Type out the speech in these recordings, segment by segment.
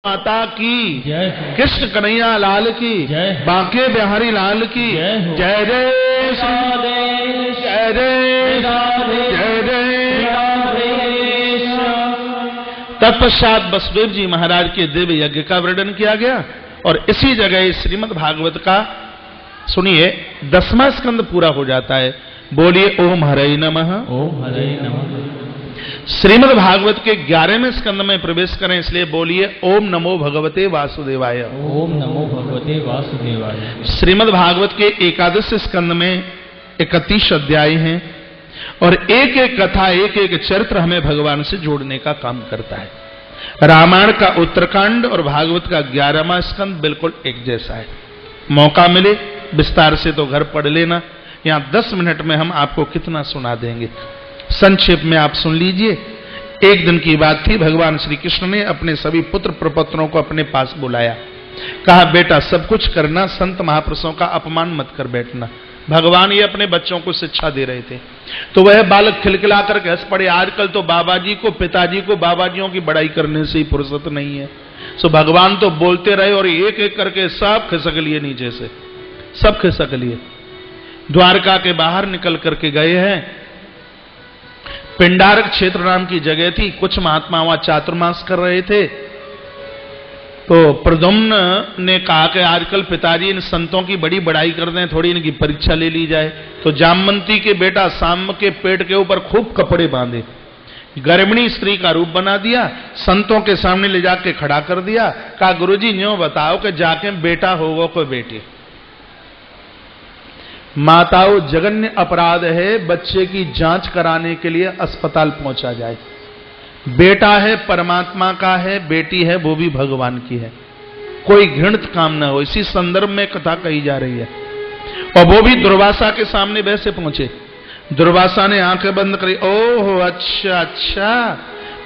माता की जय, कृष्ण कन्हैया लाल की जय, बांके बिहारी लाल की जय जय श्री जय जय। तत्पश्चात वसुदेव जी महाराज के दिव्य यज्ञ का वर्णन किया गया और इसी जगह श्रीमद् भागवत का सुनिए 10वां स्कंद पूरा हो जाता है। बोलिए ओम हरे नमः। ओम हरे नमः। श्रीमद् भागवत के 11वें स्कंद में प्रवेश करें, इसलिए बोलिए ओम नमो भगवते वासुदेवाय। ओम नमो भगवते वासुदेवाय। श्रीमद् भागवत के 11 स्कंद में 31 अध्याय हैं और एक एक कथा एक एक चरित्र हमें भगवान से जोड़ने का काम करता है। रामायण का उत्तरकांड और भागवत का 11वां स्कंद बिल्कुल एक जैसा है। मौका मिले विस्तार से तो घर पढ़ लेना, यहां 10 मिनट में हम आपको कितना सुना देंगे। संक्षेप में आप सुन लीजिए। एक दिन की बात थी, भगवान श्री कृष्ण ने अपने सभी पुत्र प्रपत्रों को अपने पास बुलाया। कहा बेटा सब कुछ करना, संत महापुरुषों का अपमान मत कर बैठना। भगवान ये अपने बच्चों को शिक्षा दे रहे थे। तो वह बालक खिलखिला कर हंस पड़े। आजकल तो बाबा जी को, पिताजी को बाबाजियों की बड़ाई करने से ही फुर्सत नहीं है। सो भगवान तो बोलते रहे और एक एक करके सब खिसक लिए, नीचे से सब खिसक लिए। द्वारका के बाहर निकल करके गए हैं। पिंडारक क्षेत्र नाम की जगह थी। कुछ महात्मा वहां चातुर्मास कर रहे थे। तो प्रद्युम्न ने कहा कि आजकल पिताजी इन संतों की बड़ी बड़ाई कर दें, थोड़ी इनकी परीक्षा ले ली जाए। तो जामवंती के बेटा साम के पेट के ऊपर खूब कपड़े बांधे, गर्भिणी स्त्री का रूप बना दिया, संतों के सामने ले जाके खड़ा कर दिया। कहा गुरुजी न्यों बताओ कि जाके बेटा होगा कोई बेटी। माताओं जघन्य अपराध है बच्चे की जांच कराने के लिए अस्पताल पहुंचा जाए। बेटा है परमात्मा का है, बेटी है वो भी भगवान की है, कोई घृणित काम ना हो। इसी संदर्भ में कथा कही जा रही है। और वो भी दुर्वासा के सामने वैसे पहुंचे। दुर्वासा ने आंखें बंद करी। ओहो अच्छा अच्छा,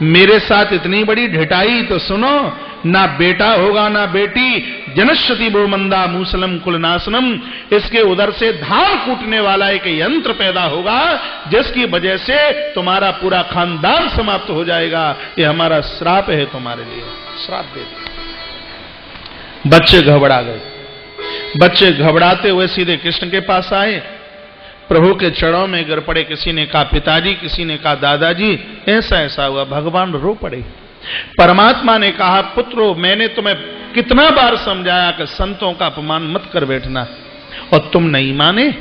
मेरे साथ इतनी बड़ी ढिठाई। तो सुनो, ना बेटा होगा ना बेटी। जनश्यति वो मंदा मूसलम कुलनाशनम, इसके उधर से धान कूटने वाला एक यंत्र पैदा होगा जिसकी वजह से तुम्हारा पूरा खानदान समाप्त हो जाएगा। ये हमारा श्राप है तुम्हारे लिए, श्राप दे दे। बच्चे घबरा गए। बच्चे घबराते हुए सीधे कृष्ण के पास आए, प्रभु के चरणों में गिर पड़े। किसी ने कहा पिताजी, किसी ने कहा दादाजी, ऐसा ऐसा हुआ। भगवान रो पड़े। परमात्मा ने कहा पुत्रो, मैंने तुम्हें कितना बार समझाया कि संतों का अपमान मत कर बैठना और तुम नहीं माने।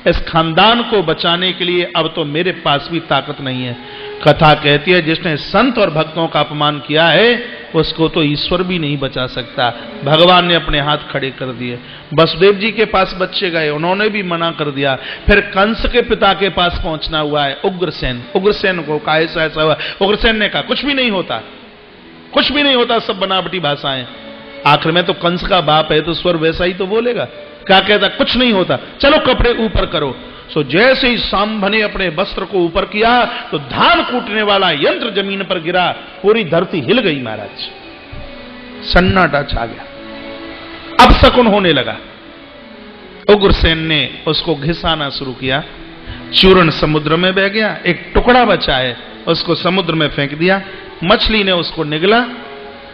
इस खानदान को बचाने के लिए अब तो मेरे पास भी ताकत नहीं है। कथा कहती है जिसने संत और भक्तों का अपमान किया है उसको तो ईश्वर भी नहीं बचा सकता। भगवान ने अपने हाथ खड़े कर दिए। वसुदेव जी के पास बच्चे गए, उन्होंने भी मना कर दिया। फिर कंस के पिता के पास पहुंचना हुआ है, उग्रसेन। उग्रसेन को कहा ऐसा हुआ। उग्रसेन ने कहा कुछ भी नहीं होता, कुछ भी नहीं होता, सब बनावटी भाषाएं। आखिर में तो कंस का बाप है तो स्वर वैसा ही तो बोलेगा। क्या कहता, कुछ नहीं होता, चलो कपड़े ऊपर करो। सो जैसे ही सांब ने अपने वस्त्र को ऊपर किया तो धान कूटने वाला यंत्र जमीन पर गिरा, पूरी धरती हिल गई महाराज, सन्नाटा छा गया। अब शकुन होने लगा। उग्रसेन ने उसको घिसाना शुरू किया। चूर्ण समुद्र में बह गया। एक टुकड़ा बचा है, उसको समुद्र में फेंक दिया। मछली ने उसको निगला।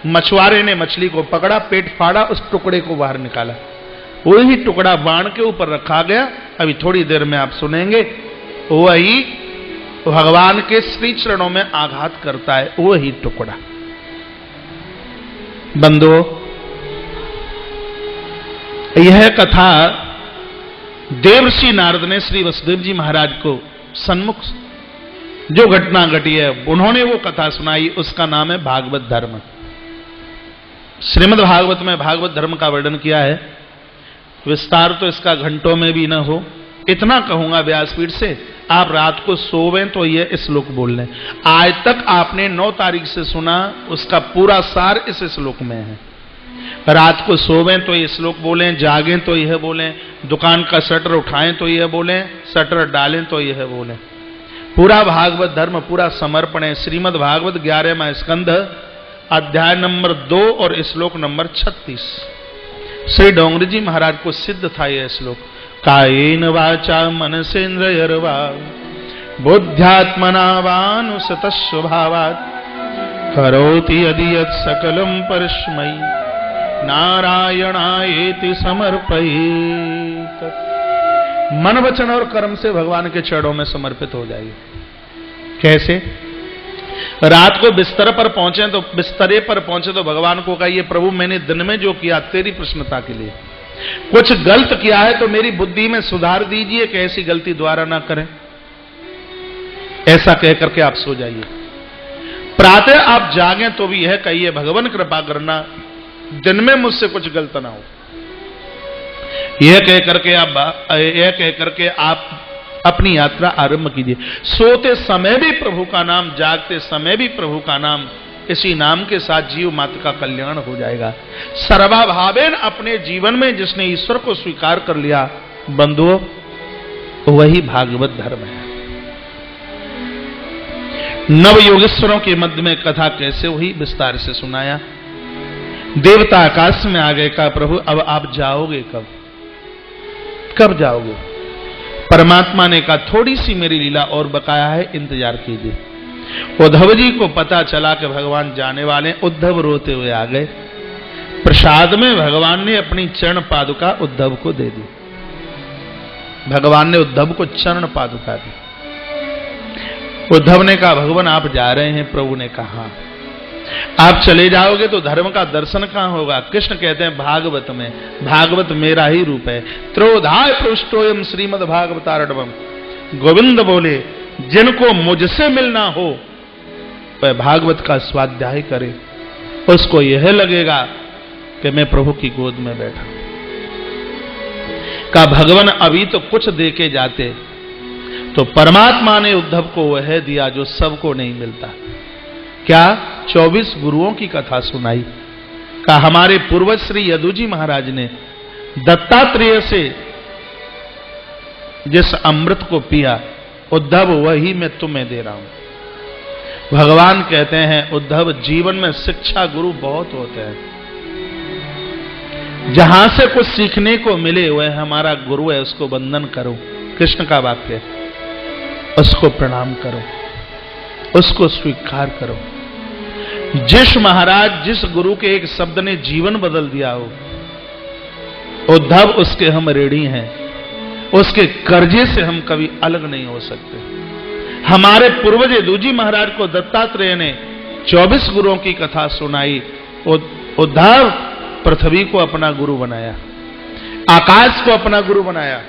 मछुआरे ने मछली को पकड़ा, पेट फाड़ा, उस टुकड़े को बाहर निकाला। वही टुकड़ा बाण के ऊपर रखा गया। अभी थोड़ी देर में आप सुनेंगे, वही भगवान के श्री चरणों में आघात करता है, वही टुकड़ा। बंधुओं, यह कथा देवर्षि नारद ने श्री वसुदेव जी महाराज को सन्मुख जो घटना घटी है उन्होंने वो कथा सुनाई, उसका नाम है भागवत धर्म। श्रीमद् भागवत में भागवत धर्म का वर्णन किया है। विस्तार तो इसका घंटों में भी न हो, इतना कहूंगा व्यासपीठ से, आप रात को सोवें तो ये श्लोक बोल लें। आज तक आपने 9 तारीख से सुना, उसका पूरा सार इस श्लोक में है। रात को सोवें तो ये श्लोक बोलें, जागें तो यह बोलें, दुकान का शटर उठाएं तो यह बोलें, शटर डालें तो यह बोलें। पूरा भागवत धर्म, पूरा समर्पण है। श्रीमद् भागवत 11वां स्कंध, अध्याय नंबर 2 और श्लोक नंबर 36। श्री डोंगरी जी महाराज को सिद्ध था यह श्लोक। कायेन वाचा मनसेन्द्रियर्वा बुद्ध्यात्मना वानुसतः स्वभावात् करोति यदि यत् सकलं परस्मै नारायणायेति समर्पयेत्। मन वचन और कर्म से भगवान के चरणों में समर्पित हो जाइए। कैसे? रात को बिस्तर पर पहुंचे तो बिस्तरे पर पहुंचे तो भगवान को कहिए, प्रभु मैंने दिन में जो किया तेरी प्रसन्नता के लिए, कुछ गलत किया है तो मेरी बुद्धि में सुधार दीजिए कि ऐसी गलती दोबारा ना करें। ऐसा कह करके आप सो जाइए। प्रातः आप जागें तो भी यह कहिए, भगवान कृपा करना दिन में मुझसे कुछ गलत ना हो। यह कह करके आप अपनी यात्रा आरंभ कीजिए। सोते समय भी प्रभु का नाम, जागते समय भी प्रभु का नाम, इसी नाम के साथ जीव मात्र का कल्याण हो जाएगा। सर्वभावेन अपने जीवन में जिसने ईश्वर को स्वीकार कर लिया, बंधुओं, वही भागवत धर्म है। नव योगेश्वरों के मध्य में कथा कैसे हुई विस्तार से सुनाया। देवता आकाश में आ गए, कहा प्रभु अब आप जाओगे कब? कब जाओगे? परमात्मा ने कहा थोड़ी सी मेरी लीला और बकाया है, इंतजार कीजिए। उद्धव जी को पता चला कि भगवान जाने वाले। उद्धव रोते हुए आ गए। प्रसाद में भगवान ने अपनी चरण पादुका उद्धव को दे दी। भगवान ने उद्धव को चरण पादुका दी। उद्धव ने कहा भगवान आप जा रहे हैं? प्रभु ने कहा आप चले जाओगे तो धर्म का दर्शन कहां होगा? कृष्ण कहते हैं भागवत में, भागवत मेरा ही रूप है। त्रोधाय पृष्ठोयम श्रीमद् भागवतारणवम। गोविंद बोले जिनको मुझसे मिलना हो वह भागवत का स्वाध्याय करे, उसको यह लगेगा कि मैं प्रभु की गोद में बैठा। कहा भगवान अभी तो कुछ दे के जाते, तो परमात्मा ने उद्धव को वह दिया जो सबको नहीं मिलता। क्या? 24 गुरुओं की कथा सुनाई। कहा हमारे पूर्वज श्री यदुजी महाराज ने दत्तात्रेय से जिस अमृत को पिया, उद्धव वही मैं तुम्हें दे रहा हूं। भगवान कहते हैं उद्धव जीवन में शिक्षा गुरु बहुत होते हैं, जहां से कुछ सीखने को मिले वह हमारा गुरु है, उसको वंदन करो। कृष्ण का वाक्य है, उसको प्रणाम करो, उसको स्वीकार करो। जिस महाराज जिस गुरु के एक शब्द ने जीवन बदल दिया हो, उद्धव उसके हम ऋणी हैं, उसके कर्जे से हम कभी अलग नहीं हो सकते। हमारे पूर्वज यदुजी महाराज को दत्तात्रेय ने 24 गुरुओं की कथा सुनाई। उद्धव पृथ्वी को अपना गुरु बनाया, आकाश को अपना गुरु बनाया,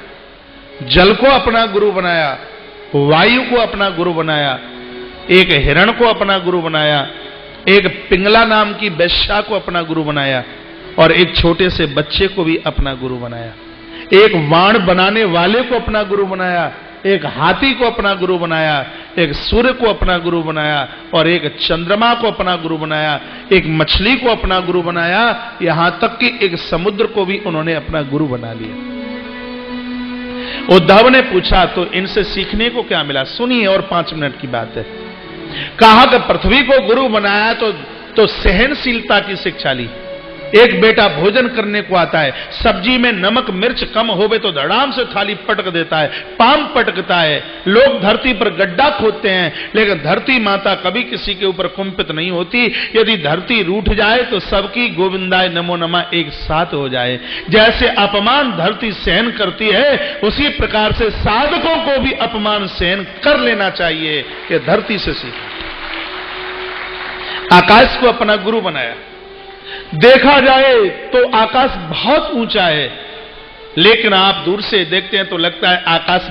जल को अपना गुरु बनाया, वायु को अपना गुरु बनाया, एक हिरण को अपना गुरु बनाया, एक पिंगला नाम की वैश्या को अपना गुरु बनाया, और एक छोटे से बच्चे को भी अपना गुरु बनाया। एक वाण बनाने वाले को अपना गुरु बनाया, एक हाथी को अपना गुरु बनाया, एक सूर्य को अपना गुरु बनाया, और एक चंद्रमा को अपना गुरु बनाया, एक मछली को अपना गुरु बनाया, यहां तक कि एक समुद्र को भी उन्होंने अपना गुरु बना लिया। उद्धव ने पूछा तो इनसे सीखने को क्या मिला? सुनिए, और 5 मिनट की बात है। कहा कि पृथ्वी को गुरु बनाया तो सहनशीलता की शिक्षा ली। एक बेटा भोजन करने को आता है, सब्जी में नमक मिर्च कम होवे तो धड़ाम से थाली पटक देता है, पाम पटकता है। लोग धरती पर गड्ढा खोदते हैं, लेकिन धरती माता कभी किसी के ऊपर कुंपित नहीं होती। यदि धरती रूठ जाए तो सबकी गोविंदाय नमो नमः एक साथ हो जाए। जैसे अपमान धरती सहन करती है, उसी प्रकार से साधकों को भी अपमान सहन कर लेना चाहिए। कि धरती से सीखा। आकाश को अपना गुरु बनाया। देखा जाए तो आकाश बहुत ऊंचा है, लेकिन आप दूर से देखते हैं तो लगता है आकाश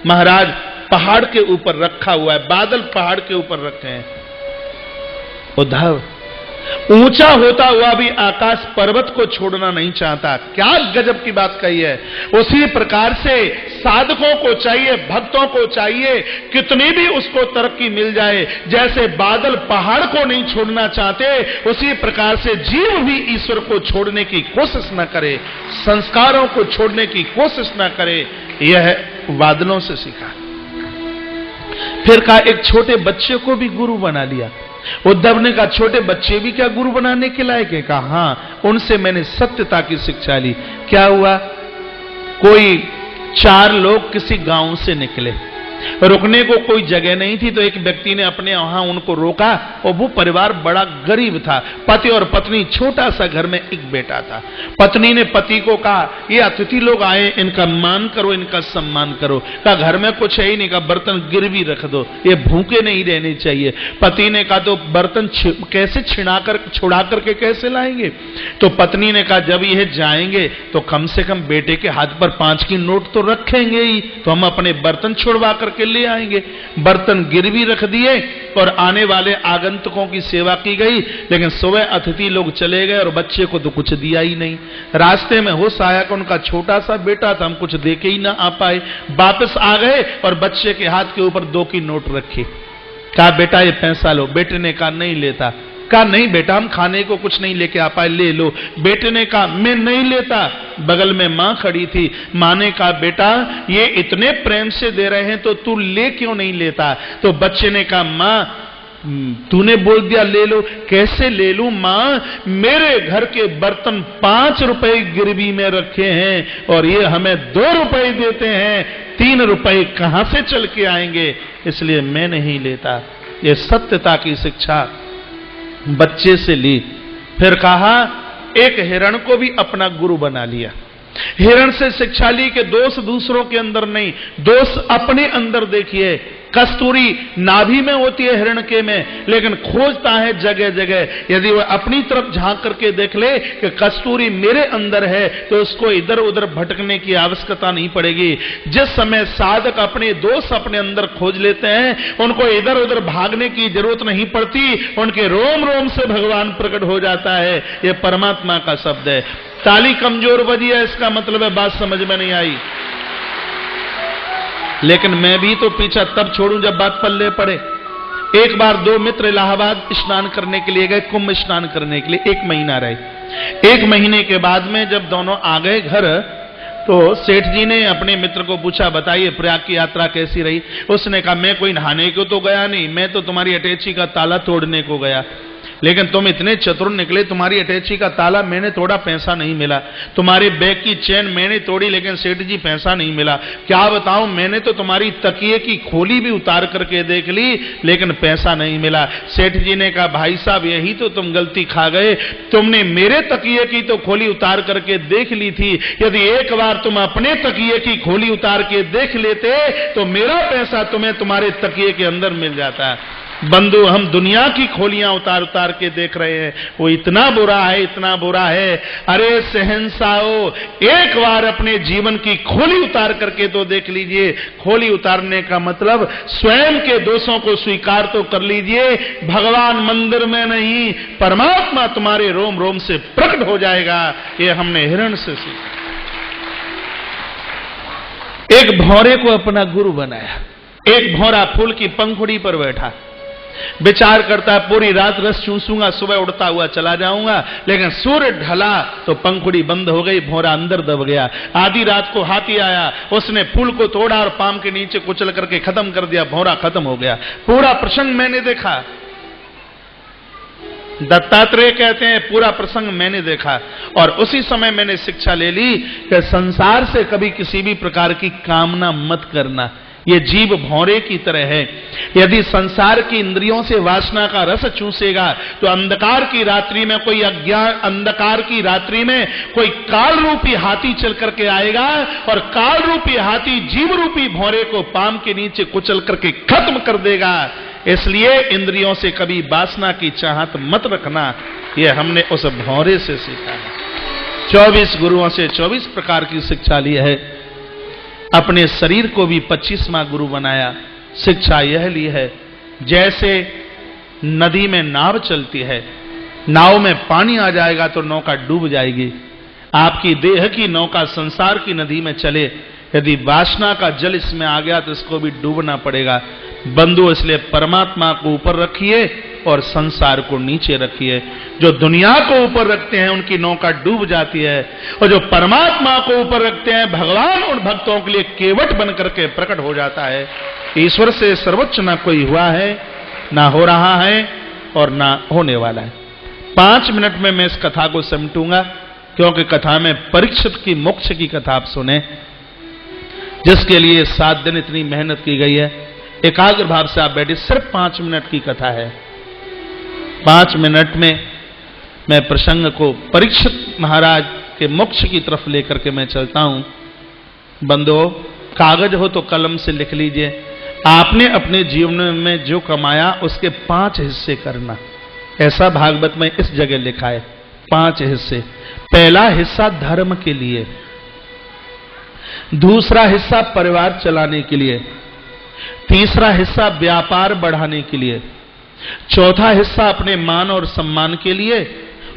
महाराज पहाड़ के ऊपर रखा हुआ है, बादल पहाड़ के ऊपर रखे हैं। उद्धव ऊंचा होता हुआ भी आकाश पर्वत को छोड़ना नहीं चाहता। क्या गजब की बात कही है। उसी प्रकार से साधकों को चाहिए, भक्तों को चाहिए, कितनी भी उसको तरक्की मिल जाए, जैसे बादल पहाड़ को नहीं छोड़ना चाहते, उसी प्रकार से जीव भी ईश्वर को छोड़ने की कोशिश न करे, संस्कारों को छोड़ने की कोशिश न करे। यह बादलों से सीखा। फिर कहा एक छोटे बच्चे को भी गुरु बना लिया। उद्धव ने कहा छोटे बच्चे भी क्या गुरु बनाने के लायक है? कहा हां, उनसे मैंने सत्यता की शिक्षा ली। क्या हुआ? कोई 4 लोग किसी गांव से निकले, रुकने को कोई जगह नहीं थी, तो एक व्यक्ति ने अपने वहां उनको रोका, और वो परिवार बड़ा गरीब था, पति और पत्नी, छोटा सा घर में एक बेटा था। पत्नी ने पति को कहा, ये अतिथि लोग आए, इनका मान करो, इनका सम्मान करो। कहा घर में कुछ है ही नहीं, कहा बर्तन गिरवी रख दो, ये भूखे नहीं रहने चाहिए। पति ने कहा तो बर्तन कैसे छुड़ा करके कैसे लाएंगे? तो पत्नी ने कहा जब यह जाएंगे तो कम से कम बेटे के हाथ पर 5 की नोट तो रखेंगे ही, तो हम अपने बर्तन छुड़वा करके ले आएंगे। बर्तन गिरवी रख दिए और आने वाले आगंतुकों की सेवा की गई। लेकिन सुबह अतिथि लोग चले गए और बच्चे को तो कुछ दिया ही नहीं। रास्ते में होश आया कि उनका छोटा सा बेटा था, हम कुछ दे के ही ना आ पाए। वापस आ गए और बच्चे के हाथ के ऊपर 2 की नोट रखी। कहा बेटा ये पैसा लो। बेटे ने कहा नहीं लेता। कहा नहीं बेटा, हम खाने को कुछ नहीं लेके आ पाए, ले लो। बेटे ने कहा मैं नहीं लेता। बगल में मां खड़ी थी, मां ने कहा बेटा ये इतने प्रेम से दे रहे हैं तो तू ले क्यों नहीं लेता? तो बच्चे ने कहा मां तूने बोल दिया ले लो। कैसे ले लूं मां, मेरे घर के बर्तन 5 रुपए गिरवी में रखे हैं और ये हमें 2 रुपए देते हैं, 3 रुपए कहां से चल के आएंगे, इसलिए मैं नहीं लेता। ये सत्यता की शिक्षा बच्चे से ली। फिर कहा एक हिरण को भी अपना गुरु बना लिया। हिरण से शिक्षा ली कि दोष दूसरों के अंदर नहीं, दोष अपने अंदर देखिए। कस्तूरी नाभि में होती है हिरण के में, लेकिन खोजता है जगह जगह। यदि वह अपनी तरफ झांक करके देख ले कि कस्तूरी मेरे अंदर है, तो उसको इधर उधर भटकने की आवश्यकता नहीं पड़ेगी। जिस समय साधक अपने दोष अपने अंदर खोज लेते हैं, उनको इधर उधर भागने की जरूरत नहीं पड़ती, उनके रोम रोम से भगवान प्रकट हो जाता है। यह परमात्मा का शब्द है। ताली कमजोर बजी है, इसका मतलब है बात समझ में नहीं आई। लेकिन मैं भी तो पीछा तब छोड़ूं जब बात पल्ले पड़े। एक बार 2 मित्र इलाहाबाद स्नान करने के लिए गए, कुंभ स्नान करने के लिए। 1 महीना रहे। 1 महीने के बाद में जब दोनों आ गए घर, तो सेठ जी ने अपने मित्र को पूछा बताइए प्रयाग की यात्रा कैसी रही? उसने कहा मैं कोई नहाने को तो गया नहीं, मैं तो तुम्हारी अटैची का ताला तोड़ने को गया। लेकिन तुम इतने चतुर निकले, तुम्हारी अटैची का ताला मैंने तोड़ा, पैसा नहीं मिला। तुम्हारे बैग की चेन मैंने तोड़ी, लेकिन सेठ जी पैसा नहीं मिला। क्या बताऊं, मैंने तो तुम्हारी तकिए की खोली भी उतार करके देख ली, लेकिन पैसा नहीं मिला। सेठ जी ने कहा भाई साहब यही तो तुम गलती खा गए, तुमने मेरे तकिए की तो खोली उतार करके देख ली थी। यदि एक बार तुम अपने तकिए की खोली उतार के देख लेते तो मेरा पैसा तुम्हें तुम्हारे तकिए के अंदर मिल जाता। बंधु हम दुनिया की खोलियां उतार उतार के देख रहे हैं, वो इतना बुरा है, इतना बुरा है। अरे शहंशाओ, एक बार अपने जीवन की खोली उतार करके तो देख लीजिए। खोली उतारने का मतलब स्वयं के दोषों को स्वीकार तो कर लीजिए। भगवान मंदिर में नहीं, परमात्मा तुम्हारे रोम रोम से प्रकट हो जाएगा। ये हमने हिरण से सीखा। एक भौरे को अपना गुरु बनाया। एक भौरा फूल की पंखुड़ी पर बैठा, विचार करता है पूरी रात रस चूसूंगा, सुबह उड़ता हुआ चला जाऊंगा। लेकिन सूर्य ढला तो पंखुड़ी बंद हो गई, भौरा अंदर दब गया। आधी रात को हाथी आया, उसने फूल को तोड़ा और पाम के नीचे कुचल करके खत्म कर दिया, भौरा खत्म हो गया। पूरा प्रसंग मैंने देखा। दत्तात्रेय कहते हैं पूरा प्रसंग मैंने देखा, और उसी समय मैंने शिक्षा ले ली कि संसार से कभी किसी भी प्रकार की कामना मत करना। ये जीव भौरे की तरह है। यदि संसार की इंद्रियों से वासना का रस चूसेगा तो अंधकार की रात्रि में कोई अज्ञान, अंधकार की रात्रि में कोई काल रूपी हाथी चल करके आएगा, और काल रूपी हाथी जीव रूपी भौरे को पाम के नीचे कुचल करके खत्म कर देगा। इसलिए इंद्रियों से कभी वासना की चाहत मत रखना। यह हमने उस भौरे से सीखा है। 24 गुरुओं से 24 प्रकार की शिक्षा ली है। अपने शरीर को भी 25वां गुरु बनाया। शिक्षा यह ली है, जैसे नदी में नाव चलती है, नाव में पानी आ जाएगा तो नौका डूब जाएगी। आपकी देह की नौका संसार की नदी में चले, यदि वासना का जल इसमें आ गया तो इसको भी डूबना पड़ेगा। बंधु इसलिए परमात्मा को ऊपर रखिए और संसार को नीचे रखिए। जो दुनिया को ऊपर रखते हैं उनकी नौका डूब जाती है, और जो परमात्मा को ऊपर रखते हैं भगवान उन भक्तों के लिए केवट बन करके प्रकट हो जाता है। ईश्वर से सर्वोच्च ना कोई हुआ है, ना हो रहा है, और ना होने वाला है। 5 मिनट में मैं इस कथा को समेटूंगा, क्योंकि कथा में परीक्षित की मोक्ष की कथा आप सुने। जिसके लिए 7 दिन इतनी मेहनत की गई है। एकाग्र भाव से आप बैठे, सिर्फ 5 मिनट की कथा है। 5 मिनट में मैं प्रसंग को परीक्षित महाराज के मोक्ष की तरफ लेकर के मैं चलता हूं। बंदो, कागज हो तो कलम से लिख लीजिए। आपने अपने जीवन में जो कमाया उसके 5 हिस्से करना, ऐसा भागवत में इस जगह लिखा है। 5 हिस्से। पहला हिस्सा धर्म के लिए, दूसरा हिस्सा परिवार चलाने के लिए, तीसरा हिस्सा व्यापार बढ़ाने के लिए, चौथा हिस्सा अपने मान और सम्मान के लिए,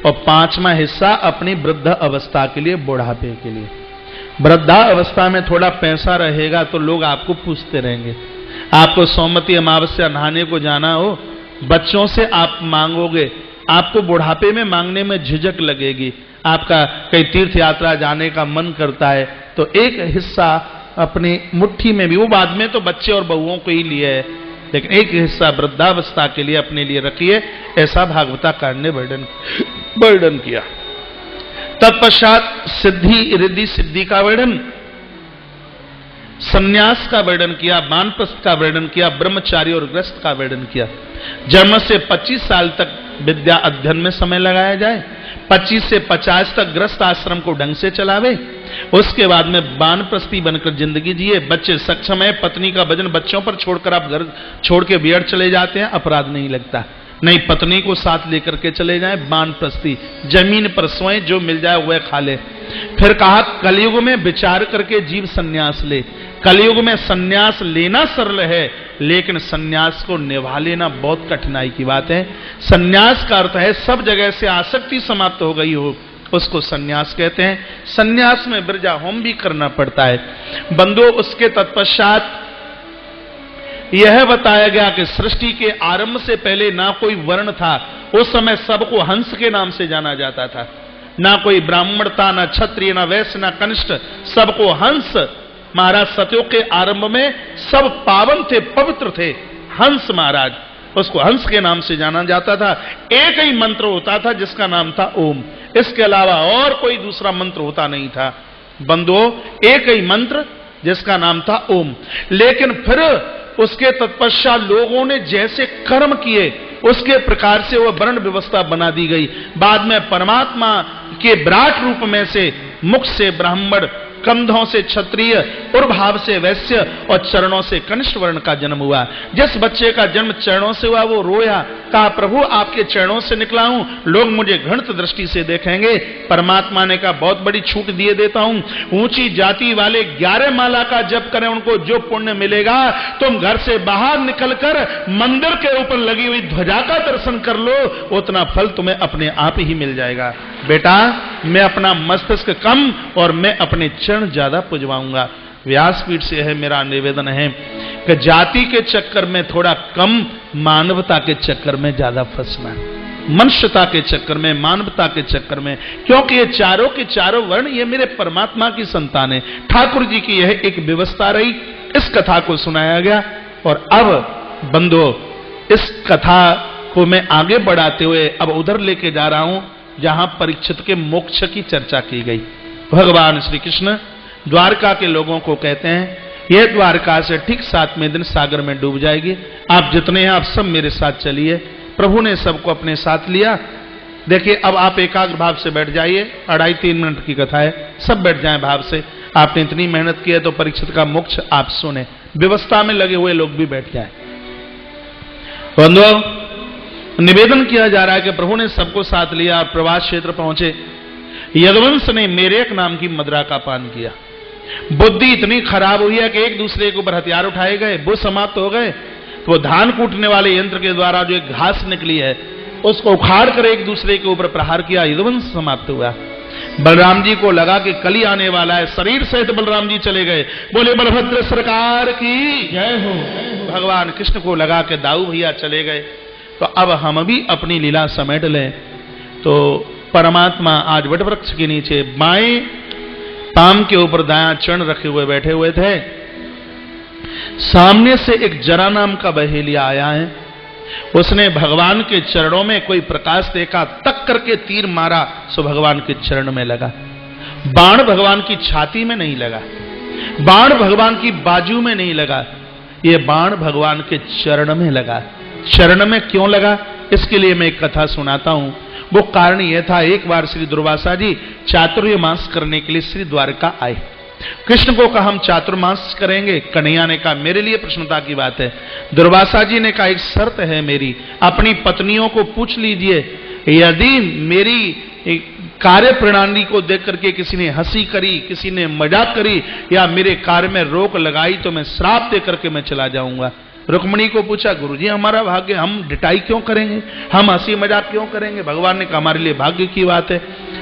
और 5वां हिस्सा अपनी वृद्ध अवस्था के लिए, बुढ़ापे के लिए। वृद्धा अवस्था में थोड़ा पैसा रहेगा तो लोग आपको पूछते रहेंगे। आपको सोमवती अमावस्या नहाने को जाना हो, बच्चों से आप मांगोगे, आपको बुढ़ापे में मांगने में झिझक लगेगी। आपका कई तीर्थ यात्रा जाने का मन करता है तो एक हिस्सा अपनी मुट्ठी में भी, वो बाद में तो बच्चे और बहुओं को ही लिए है, लेकिन एक हिस्सा वृद्धावस्था के लिए अपने लिए रखिए। ऐसा भागवताकार ने वर्णन किया। तत्पश्चात सिद्धि रिद्धि सिद्धि का वर्णन, संन्यास का वर्णन किया, वानप्रस्थ का वर्णन किया, ब्रह्मचारी और गृहस्थ का वर्णन किया। जन्म से 25 साल तक विद्या अध्ययन में समय लगाया जाए, 25 से 50 तक गृहस्थ आश्रम को ढंग से चलावे, उसके बाद में वानप्रस्थी बनकर जिंदगी जिए। बच्चे सक्षम है, पत्नी का वजन बच्चों पर छोड़कर आप घर छोड़ के बियड़ चले जाते हैं, अपराध नहीं लगता। नहीं, पत्नी को साथ लेकर के चले जाएं, वानप्रस्थी, जमीन पर सोए, जो मिल जाए वह खा ले। फिर कहा कलयुग में विचार करके जीव सन्यास ले। कलयुग में सन्यास लेना सरल है, लेकिन सन्यास को निभा लेना बहुत कठिनाई की बात है। सन्यास का अर्थ है सब जगह से आसक्ति समाप्त हो गई हो, उसको सन्यास कहते हैं। सन्यास में बिरजा होम भी करना पड़ता है। बंधु, उसके तत्पश्चात यह बताया गया कि सृष्टि के आरंभ से पहले ना कोई वर्ण था। उस समय सबको हंस के नाम से जाना जाता था। ना कोई ब्राह्मण था, ना क्षत्रिय, ना वैश्य, ना कनिष्ठ, सबको हंस। महाराज सतयुग के आरंभ में सब पावन थे, पवित्र थे। हंस महाराज, उसको हंस के नाम से जाना जाता था। एक ही मंत्र होता था जिसका नाम था ओम, इसके अलावा और कोई दूसरा मंत्र होता नहीं था। बंधुओं, एक ही मंत्र जिसका नाम था ओम। लेकिन फिर उसके तत्पश्चात लोगों ने जैसे कर्म किए उसके प्रकार से वह वर्ण व्यवस्था बना दी गई। बाद में परमात्मा के विराट रूप में से मुख से ब्राह्मण, कंधों से क्षत्रिय, उर्भाव से वैश्य और चरणों से कनिष्ठ वर्ण का जन्म हुआ। जिस बच्चे का जन्म चरणों से हुआ वो रोया, कहा प्रभु आपके चरणों से निकला हूं, लोग मुझे घृणित दृष्टि से देखेंगे। परमात्मा ने कहा बहुत बड़ी छूट दिए देता हूं, ऊंची जाति वाले 11 माला का जप करें, उनको जो पुण्य मिलेगा, तुम घर से बाहर निकलकर मंदिर के ऊपर लगी हुई ध्वजा का दर्शन कर लो, उतना फल तुम्हें अपने आप ही मिल जाएगा। बेटा, मैं अपना मस्तिष्क कम और मैं अपने चरण ज्यादा पुजवाऊंगा। व्यासपीठ से है मेरा निवेदन है कि जाति के चक्कर में थोड़ा कम, मानवता के चक्कर में ज्यादा फंसना, मनुष्यता के चक्कर में, मानवता के चक्कर में, क्योंकि ये चारों के चारों वर्ण ये मेरे परमात्मा की संतान है। ठाकुर जी की यह एक व्यवस्था रही, इस कथा को सुनाया गया। और अब बंधुओं, इस कथा को मैं आगे बढ़ाते हुए अब उधर लेके जा रहा हूं जहां परीक्षित के मोक्ष की चर्चा की गई। भगवान श्री कृष्ण द्वारका के लोगों को कहते हैं, यह द्वारका से ठीक 7वें दिन सागर में डूब जाएगी। आप जितने हैं आप सब मेरे साथ चलिए। प्रभु ने सबको अपने साथ लिया। देखिए, अब आप एकाग्र भाव से बैठ जाइए। 2.5-3 मिनट की कथा है, सब बैठ जाएं भाव से। आपने इतनी मेहनत की है तो परीक्षित का मोक्ष आप सुने। व्यवस्था में लगे हुए लोग भी बैठ जाएं। बंधुओं, निवेदन किया जा रहा है कि प्रभु ने सबको साथ लिया और प्रवास क्षेत्र पहुंचे। यदुवंश ने मेरेक नाम की मदिरा का पान किया। बुद्धि इतनी खराब हुई है कि एक दूसरे के ऊपर हथियार उठाए गए, वो समाप्त हो गए। तो वो धान कूटने वाले यंत्र के द्वारा जो एक घास निकली है उसको उखाड़ कर एक दूसरे के ऊपर प्रहार किया, यदुवंश समाप्त हुआ। बलराम जी को लगा कि कली आने वाला है, शरीर सहित बलराम जी चले गए। बोले बलभद्र सरकार की जय हो। भगवान कृष्ण को लगा कि दाऊ भैया चले गए, तो अब हम भी अपनी लीला समेट लें। तो परमात्मा आज वटवृक्ष के नीचे बाएं पाम के ऊपर दायां चरण रखे हुए बैठे हुए थे। सामने से एक जरा नाम का बहेलिया आया है। उसने भगवान के चरणों में कोई प्रकाश देखा, तक करके तीर मारा, सो भगवान के चरण में लगा। बाण भगवान की छाती में नहीं लगा, बाण भगवान की बाजू में नहीं लगा, ये बाण भगवान के चरण में लगा। चरण में क्यों लगा, इसके लिए मैं एक कथा सुनाता हूं। वो कारण यह था, एक बार श्री दुर्वासा जी चातुर्मास करने के लिए श्री द्वारका आए। कृष्ण को कहा हम चातुर्मास करेंगे। कन्हैया ने कहा मेरे लिए प्रसन्नता की बात है। दुर्वासा जी ने कहा एक शर्त है मेरी, अपनी पत्नियों को पूछ लीजिए, यदि मेरी कार्य प्रणाली को देख करके किसी ने हंसी करी, किसी ने मजाक करी या मेरे कार्य में रोक लगाई तो मैं श्राप दे करके मैं चला जाऊंगा। रुक्मिणी को पूछा गुरुजी हमारा भाग्य, हम डिटाई क्यों करेंगे, हम हंसी मजाक क्यों करेंगे। भगवान ने कहा हमारे लिए भाग्य की बात है।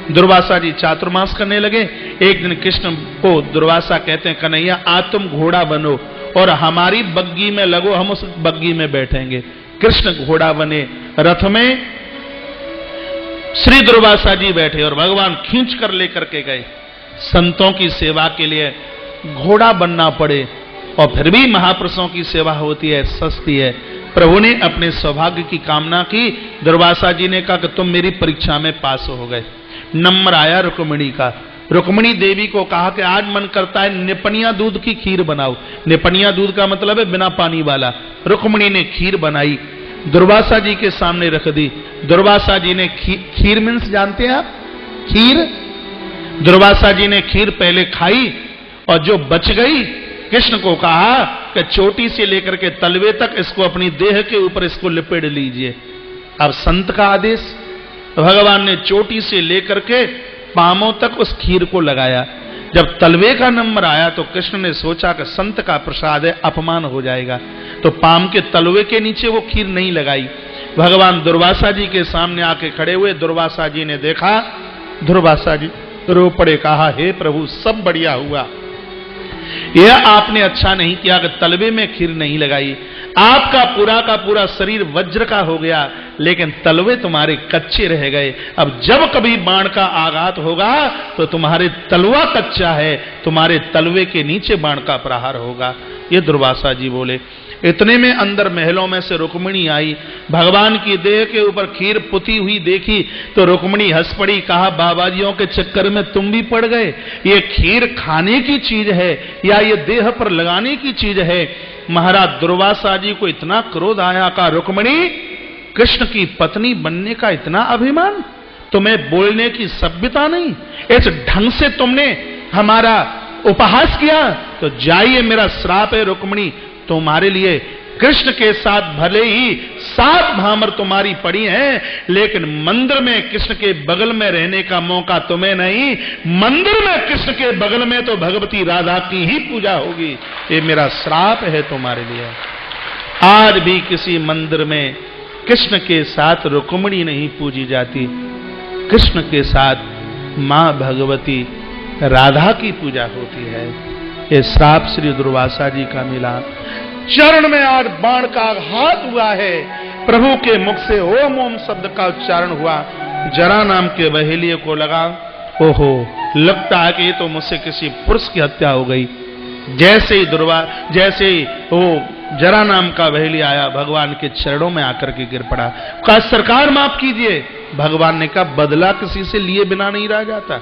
दुर्वासा जी चातुर्मास करने लगे। एक दिन कृष्ण को दुर्वासा कहते हैं कन्हैया आज तुम घोड़ा बनो और हमारी बग्गी में लगो, हम उस बग्गी में बैठेंगे। कृष्ण घोड़ा बने, रथ में श्री दुर्वासा जी बैठे और भगवान खींच कर लेकर के गए। संतों की सेवा के लिए घोड़ा बनना पड़े और फिर भी महापुरुषों की सेवा होती है, सस्ती है। प्रभु ने अपने सौभाग्य की कामना की। दुर्वासा जी ने कहा कि तुम मेरी परीक्षा में पास हो गए। नंबर आया रुक्मिणी का। रुक्मिणी देवी को कहा कि आज मन करता है निपनिया दूध की खीर बनाओ। निपनिया दूध का मतलब है बिना पानी वाला। रुक्मिणी ने खीर बनाई, दुर्वासा जी के सामने रख दी। दुर्वासा जी ने खीर मीन्स जानते हैं आप, खीर। दुर्वासा जी ने खीर पहले खाई और जो बच गई कृष्ण को कहा कि चोटी से लेकर के तलवे तक इसको अपनी देह के ऊपर इसको लिपेट लीजिए। अब संत का आदेश, तो भगवान ने चोटी से लेकर के पांवों तक उस खीर को लगाया। जब तलवे का नंबर आया तो कृष्ण ने सोचा कि संत का प्रसाद है, अपमान हो जाएगा, तो पाम के तलवे के नीचे वो खीर नहीं लगाई। भगवान दुर्वासा जी के सामने आके खड़े हुए। दुर्वासा जी ने देखा, दुर्वासा जी रो पड़े, कहा हे प्रभु सब बढ़िया हुआ, यह आपने अच्छा नहीं किया कि तलवे में खीर नहीं लगाई। आपका पूरा का पूरा शरीर वज्र का हो गया लेकिन तलवे तुम्हारे कच्चे रह गए। अब जब कभी बाण का आघात होगा तो तुम्हारे तलवा कच्चा है, तुम्हारे तलवे के नीचे बाण का प्रहार होगा। ये दुर्वासा जी बोले। इतने में अंदर महलों में से रुक्मिणी आई। भगवान की देह के ऊपर खीर पुती हुई देखी तो रुक्मिणी हंस पड़ी, कहा बाबाजियों के चक्कर में तुम भी पड़ गए। ये खीर खाने की चीज है या ये देह पर लगाने की चीज है। महाराज दुर्वासा जी को इतना क्रोध आया, कहा रुक्मिणी कृष्ण की पत्नी बनने का इतना अभिमान, तुम्हें बोलने की सभ्यता नहीं, इस ढंग से तुमने हमारा उपहास किया, तो जाइए मेरा श्राप है रुक्मिणी, तुम्हारे लिए कृष्ण के साथ भले ही 7 भामर तुम्हारी पड़ी हैं लेकिन मंदिर में कृष्ण के बगल में रहने का मौका तुम्हें नहीं। मंदिर में कृष्ण के बगल में तो भगवती राधा की ही पूजा होगी। ये मेरा श्राप है तुम्हारे लिए। आज भी किसी मंदिर में कृष्ण के साथ रुक्मिणी नहीं पूजी जाती, कृष्ण के साथ मां भगवती राधा की पूजा होती है। ये श्राप श्री दुर्वासा जी का मिला। चरण में आज बाण का आघात हुआ है। प्रभु के मुख से ओम ओम शब्द का उच्चारण हुआ। जरा नाम के बहेलिये को लगा, ओहो लगता है कि ये तो मुझसे किसी पुरुष की हत्या हो गई। जैसे ही वो जरा नाम का बहेली आया भगवान के चरणों में आकर के गिर पड़ा। कहा सरकार माफ कीजिए। भगवान ने कहा बदला किसी से लिए बिना नहीं रह जाता,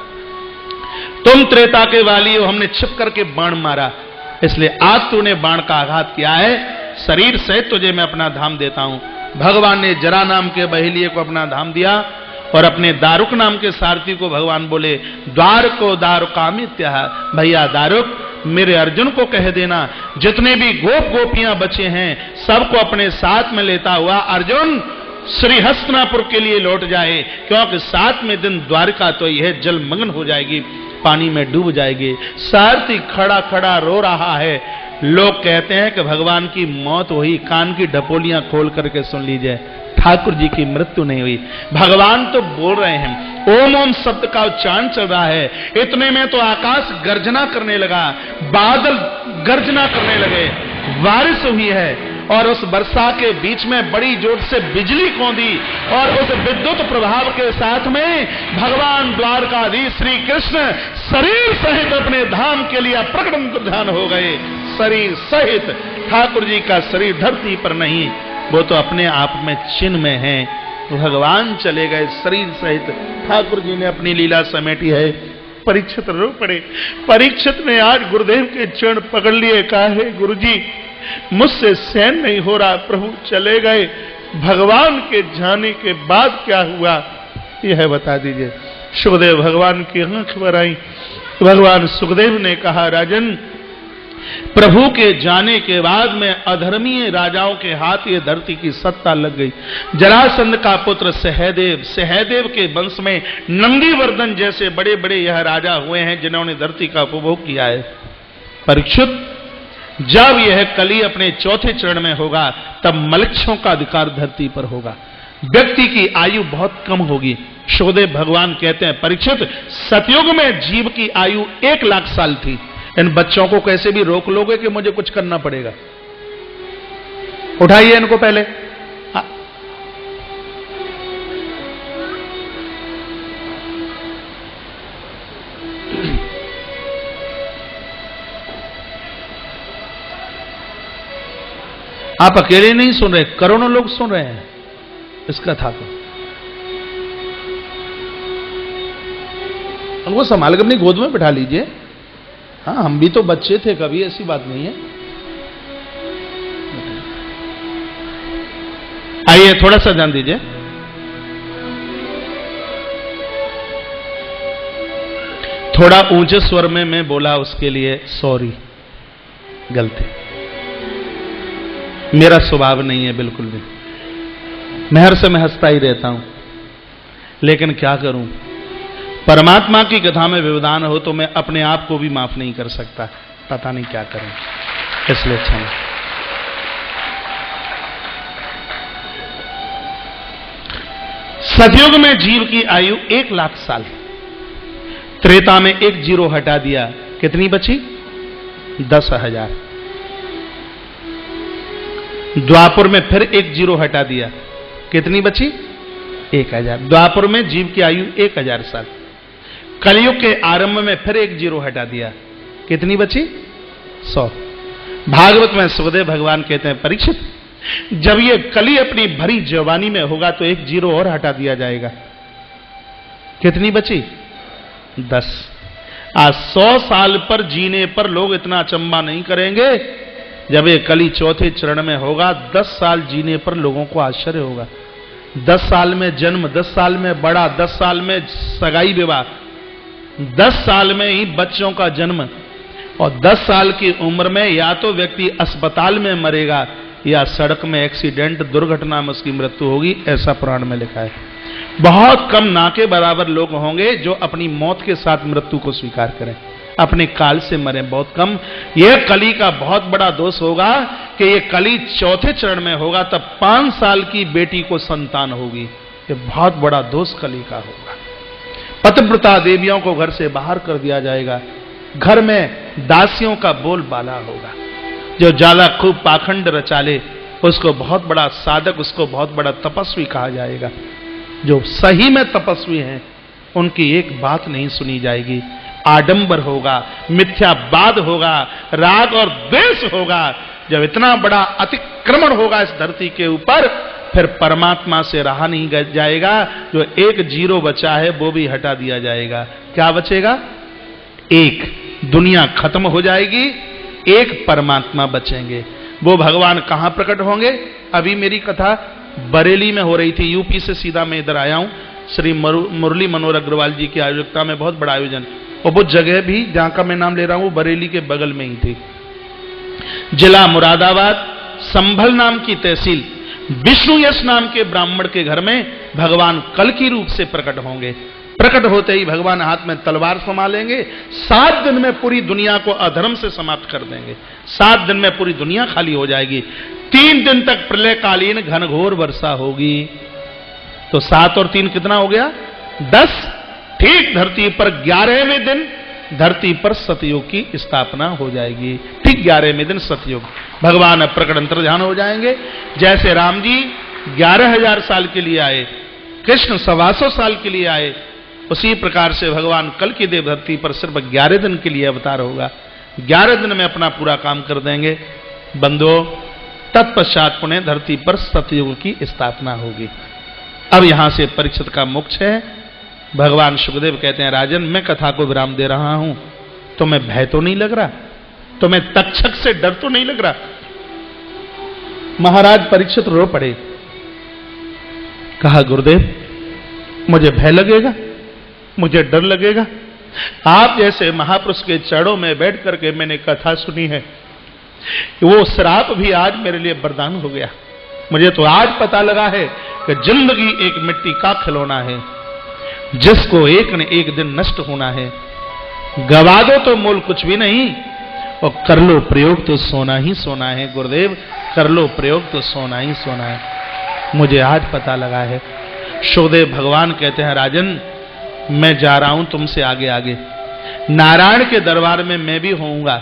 तुम त्रेता के वाली हो, हमने छिप करके बाण मारा इसलिए आज तूने बाण का आघात किया है, शरीर सहित तुझे मैं अपना धाम देता हूं। भगवान ने जरा नाम के बहेलिये को अपना धाम दिया और अपने दारुक नाम के सारथी को भगवान बोले द्वार को दारुकामित्य, भैया दारुक मेरे अर्जुन को कह देना जितने भी गोप गोपियां बचे हैं सबको अपने साथ में लेता हुआ अर्जुन श्री हस्तिनापुर के लिए लौट जाए, क्योंकि 7वें दिन द्वारका तो यह जलमग्न हो जाएगी, पानी में डूब जाएगी। सारथी खड़ा खड़ा रो रहा है। लोग कहते हैं कि भगवान की मौत हुई, कान की ढपोलियां खोल करके सुन लीजिए, ठाकुर जी की मृत्यु नहीं हुई। भगवान तो बोल रहे हैं, ओम ओम शब्द का उच्चारण चल रहा है। इतने में तो आकाश गर्जना करने लगा, बादल गर्जना करने लगे, बारिश हुई है और उस वर्षा के बीच में बड़ी जोर से बिजली कौंदी और उस विद्युत प्रभाव के साथ में भगवान द्वारकाधीश श्री कृष्ण शरीर सहित अपने धाम के लिए प्रकट अंतर्धान हो गए। शरीर सहित, ठाकुर जी का शरीर धरती पर नहीं, वो तो अपने आप में चिन्ह में है। भगवान चले गए शरीर सहित। ठाकुर जी ने अपनी लीला समेटी है। परीक्षित रो पड़े। परीक्षित ने आज गुरुदेव के चरण पकड़ लिए, कहा है गुरुजी मुझसे सहन नहीं हो रहा, प्रभु चले गए, भगवान के जाने के बाद क्या हुआ यह बता दीजिए। सुखदेव भगवान की आंख भर आई। भगवान सुखदेव ने कहा, राजन प्रभु के जाने के बाद में अधर्मीय राजाओं के हाथ ये धरती की सत्ता लग गई। जरासंध का पुत्र सहदेव, सहदेव के वंश में नंदीवर्धन जैसे बड़े बड़े यह राजा हुए हैं जिन्होंने धरती का उपभोग किया है। परीक्षित जब यह कली अपने चौथे चरण में होगा तब मलक्षों का अधिकार धरती पर होगा, व्यक्ति की आयु बहुत कम होगी। सुखदेव भगवान कहते हैं, परीक्षित सतयुग में जीव की आयु 1 लाख साल थी। इन बच्चों को कैसे भी रोक लोगे कि मुझे कुछ करना पड़ेगा? उठाइए इनको पहले। आप अकेले नहीं सुन रहे, करोड़ों लोग सुन रहे हैं इस कथा को। उनको संभाल कर अपनी गोद में बिठा लीजिए। हाँ, हम भी तो बच्चे थे कभी, ऐसी बात नहीं है। आइए थोड़ा सा ध्यान दीजिए। थोड़ा ऊंचे स्वर में मैं बोला उसके लिए सॉरी, गलती, मेरा स्वभाव नहीं है बिल्कुल भी। मैं हर समय हंसता ही रहता हूं, लेकिन क्या करूं, परमात्मा की कथा में व्यवधान हो तो मैं अपने आप को भी माफ नहीं कर सकता, पता नहीं क्या करूं, इसलिए अच्छा नहीं। सतयुग में जीव की आयु 1 लाख साल, त्रेता में 1 जीरो हटा दिया, कितनी बची? 10,000। द्वापर में फिर 1 जीरो हटा दिया, कितनी बची? 1,000। द्वापर में जीव की आयु 1,000 साल। कलयुग के आरंभ में फिर 1 जीरो हटा दिया, कितनी बची? 100। भागवत में सुखदेव भगवान कहते हैं, परीक्षित जब ये कली अपनी भरी जवानी में होगा तो 1 जीरो और हटा दिया जाएगा, कितनी बची? 10। आज 100 साल पर जीने पर लोग इतना अचंबा नहीं करेंगे, जब ये कली चौथे चरण में होगा 10 साल जीने पर लोगों को आश्चर्य होगा। 10 साल में जन्म, 10 साल में बड़ा, 10 साल में सगाई विवाह, 10 साल में ही बच्चों का जन्म, और 10 साल की उम्र में या तो व्यक्ति अस्पताल में मरेगा या सड़क में एक्सीडेंट दुर्घटना में उसकी मृत्यु होगी, ऐसा पुराण में लिखा है। बहुत कम ना के बराबर लोग होंगे जो अपनी मौत के साथ मृत्यु को स्वीकार करें, अपने काल से मरे, बहुत कम। यह कली का बहुत बड़ा दोष होगा कि यह कली चौथे चरण में होगा तब 5 साल की बेटी को संतान होगी। यह बहुत बड़ा दोष कली का होगा। पतिव्रता देवियों को घर से बाहर कर दिया जाएगा, घर में दासियों का बोलबाला होगा। जो ज्यादा खूब पाखंड रचा ले उसको बहुत बड़ा साधक, उसको बहुत बड़ा तपस्वी कहा जाएगा। जो सही में तपस्वी हैं उनकी एक बात नहीं सुनी जाएगी, आडंबर होगा, मिथ्यावाद होगा, राग और द्वेष होगा। जब इतना बड़ा अतिक्रमण होगा इस धरती के ऊपर, फिर परमात्मा से रहा नहीं जाएगा। जो 1 जीरो बचा है वो भी हटा दिया जाएगा। क्या बचेगा? 1, दुनिया खत्म हो जाएगी, 1 परमात्मा बचेंगे। वो भगवान कहां प्रकट होंगे? अभी मेरी कथा बरेली में हो रही थी, यूपी से सीधा मैं इधर आया हूं। श्री मुरली मनोहर अग्रवाल जी की आयोजकता में बहुत बड़ा आयोजन, और वो जगह भी जहां का मैं नाम ले रहा हूं बरेली के बगल में ही थी। जिला मुरादाबाद, संभल नाम की तहसील, विष्णु यश नाम के ब्राह्मण के घर में भगवान कल की रूप से प्रकट होंगे। प्रकट होते ही भगवान हाथ में तलवार संभालेंगे, 7 दिन में पूरी दुनिया को अधर्म से समाप्त कर देंगे। 7 दिन में पूरी दुनिया खाली हो जाएगी। 3 दिन तक प्रलयकालीन घनघोर वर्षा होगी। तो 7 और 3 कितना हो गया? 10। ठीक धरती पर 11वें दिन धरती पर सतयुग की स्थापना हो जाएगी। ठीक 11वें दिन सतयुग, भगवान अब प्रकट अंतर्ध्यान हो जाएंगे। जैसे राम जी 11,000 साल के लिए आए, कृष्ण 125 साल के लिए आए, उसी प्रकार से भगवान कल की देव धरती पर सिर्फ 11 दिन के लिए अवतार होगा। 11 दिन में अपना पूरा काम कर देंगे। बंधुओं, तत्पश्चात पुण्य धरती पर सतयुग की स्थापना होगी। अब यहां से परीक्षित का मोक्ष है। भगवान सुखदेव कहते हैं, राजन मैं कथा को विराम दे रहा हूं, तुम्हें भय तो नहीं लग रहा? तुम्हें तक्षक से डर तो नहीं लग रहा? महाराज परीक्षित रो पड़े। कहा, गुरुदेव मुझे भय लगेगा, मुझे डर लगेगा? आप जैसे महापुरुष के चरणों में बैठ करके मैंने कथा सुनी है, वो श्राप भी आज मेरे लिए वरदान हो गया। मुझे तो आज पता लगा है कि जिंदगी एक मिट्टी का खिलौना है, जिसको एक न एक दिन नष्ट होना है। गवा दो तो मोल कुछ भी नहीं, और कर लो प्रयोग तो सोना ही सोना है। गुरुदेव, कर लो प्रयोग तो सोना ही सोना है। मुझे आज पता लगा है। सुखदेव भगवान कहते हैं, राजन मैं जा रहा हूं तुमसे आगे आगे, नारायण के दरबार में मैं भी होऊंगा,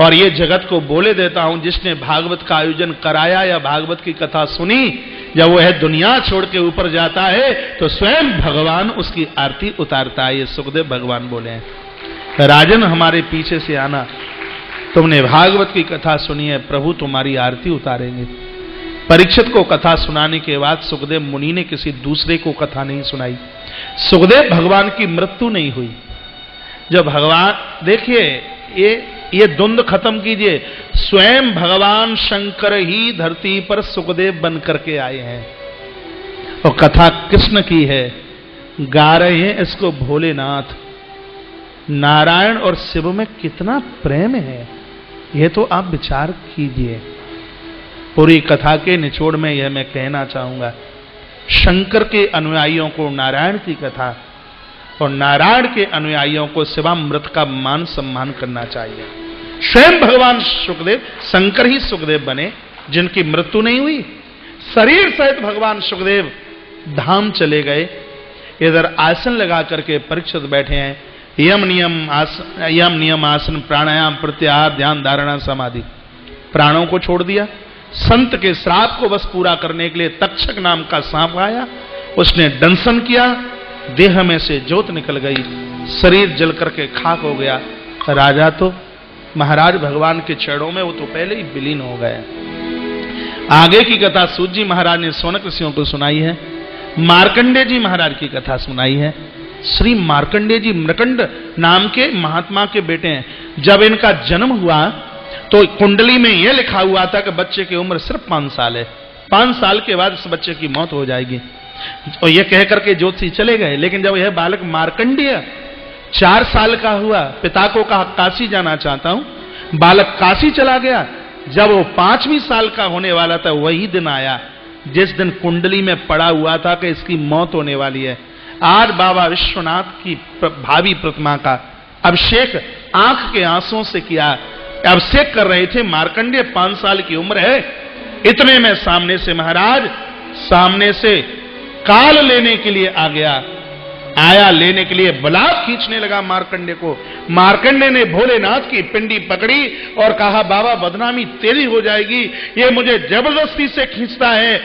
और ये जगत को बोले देता हूं, जिसने भागवत का आयोजन कराया या भागवत की कथा सुनी, जब वह दुनिया छोड़ के ऊपर जाता है तो स्वयं भगवान उसकी आरती उतारता है। ये सुखदेव भगवान बोले हैं। राजन हमारे पीछे से आना, तुमने भागवत की कथा सुनी है, प्रभु तुम्हारी आरती उतारेंगे। परीक्षित को कथा सुनाने के बाद सुखदेव मुनि ने किसी दूसरे को कथा नहीं सुनाई। सुखदेव भगवान की मृत्यु नहीं हुई। जब भगवान, देखिए ये द्वंद्व खत्म कीजिए, स्वयं भगवान शंकर ही धरती पर सुखदेव बन करके आए हैं, और कथा कृष्ण की है, गा रहे हैं इसको भोलेनाथ। नारायण और शिव में कितना प्रेम है, यह तो आप विचार कीजिए। पूरी कथा के निचोड़ में यह मैं कहना चाहूंगा, शंकर के अनुयायियों को नारायण की कथा और नारायण के अनुयायियों को शिवामृत का मान सम्मान करना चाहिए। स्वयं भगवान सुखदेव, शंकर ही सुखदेव बने, जिनकी मृत्यु नहीं हुई। शरीर सहित भगवान सुखदेव धाम चले गए। इधर आसन लगा करके परीक्षित बैठे हैं। यम नियम आसन प्राणायाम प्रत्याहार ध्यान धारणा समाधि, प्राणों को छोड़ दिया। संत के श्राप को बस पूरा करने के लिए तक्षक नाम का सांप आया, उसने दंशन किया, देह में से ज्योत निकल गई, शरीर जल करके खाक हो गया। राजा तो महाराज भगवान के चरणों में वो तो पहले ही विलीन हो गए। आगे की कथा सूत जी महाराज ने सोनक ऋषियों को सुनाई है, मार्कंडेय जी महाराज की कथा सुनाई है। श्री मार्कंडेय जी मृकंड नाम के महात्मा के बेटे हैं। जब इनका जन्म हुआ तो कुंडली में यह लिखा हुआ था कि बच्चे की उम्र सिर्फ 5 साल है, 5 साल के बाद इस बच्चे की मौत हो जाएगी। और यह कहकर के ज्योतिषी चले गए। लेकिन जब यह बालक मार्कंडेय 4 साल का हुआ, पिता को कहा काशी जाना चाहता हूं, बालक काशी चला गया। जब वो 5वीं साल का होने वाला था, वही दिन आया जिस दिन कुंडली में पड़ा हुआ था कि इसकी मौत होने वाली है। आज बाबा विश्वनाथ की भावी प्रतिमा का अभिषेक आंख के आंसुओं से किया, अभिषेक कर रहे थे। मार्कंडेय 5 साल की उम्र है। इतने में सामने से महाराज, सामने से काल लेने के लिए आ गया, आया लेने के लिए, बलात् खींचने लगा मार्कंडेय को। मार्कंडेय ने भोलेनाथ की पिंडी पकड़ी और कहा, बाबा बदनामी तेरी हो जाएगी, ये मुझे जबरदस्ती से खींचता है।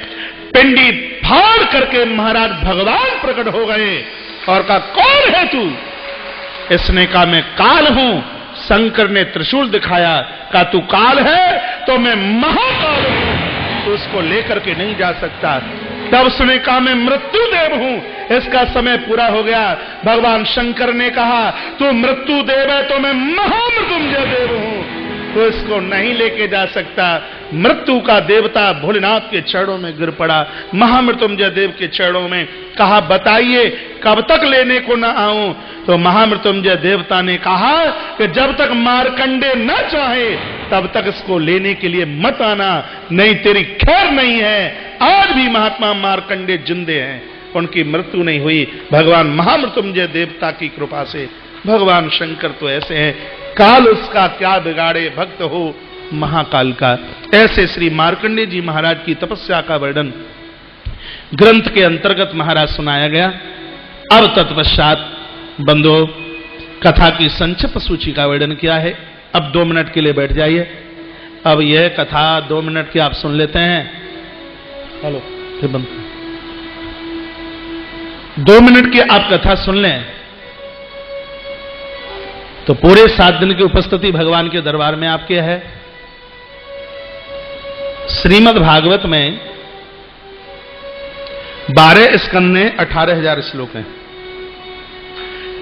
पिंडी फाड़ करके महाराज भगवान प्रकट हो गए और कहा, कौन है तू? इसने कहा, मैं काल हूं। शंकर ने त्रिशूल दिखाया, कहा तू काल है तो मैं महाकाल हूं, तो उसको लेकर के नहीं जा सकता। तब उसने कहा, मैं मृत्यु देव हूं, इसका समय पूरा हो गया। भगवान शंकर ने कहा, तू मृत्यु देव है तो मैं महामृत्युंजय देव हूं, तो इसको नहीं लेके जा सकता। मृत्यु का देवता भोलेनाथ के चरणों में गिर पड़ा, महामृत्युंजय देव के चरणों में। कहा, बताइए कब तक लेने को ना आऊं? तो महामृत्युंजय देवता ने कहा कि जब तक मार्कंडेय न चाहे तब तक इसको लेने के लिए मत आना, नहीं तेरी खैर नहीं है। आज भी महात्मा मार्कंडेय जिंदे हैं, उनकी मृत्यु नहीं हुई, भगवान महामृत्युंजय देवता की कृपा से। भगवान शंकर तो ऐसे हैं, काल उसका क्या बिगाड़े, भक्त हो महाकाल का। ऐसे श्री मार्कंडेय जी महाराज की तपस्या का वर्णन ग्रंथ के अंतर्गत महाराज सुनाया गया। अब तत्पश्चात बंधो कथा की संक्षिप्त सूची का वर्णन किया है। अब 2 मिनट के लिए बैठ जाइए। अब यह कथा 2 मिनट की आप सुन लेते हैं। हेलो, फिर बंद। 2 मिनट की आप कथा सुन लें तो पूरे 7 दिन की उपस्थिति भगवान के दरबार में आपके है। श्रीमद् भागवत में 12 स्कंद में 18,000 श्लोक हैं।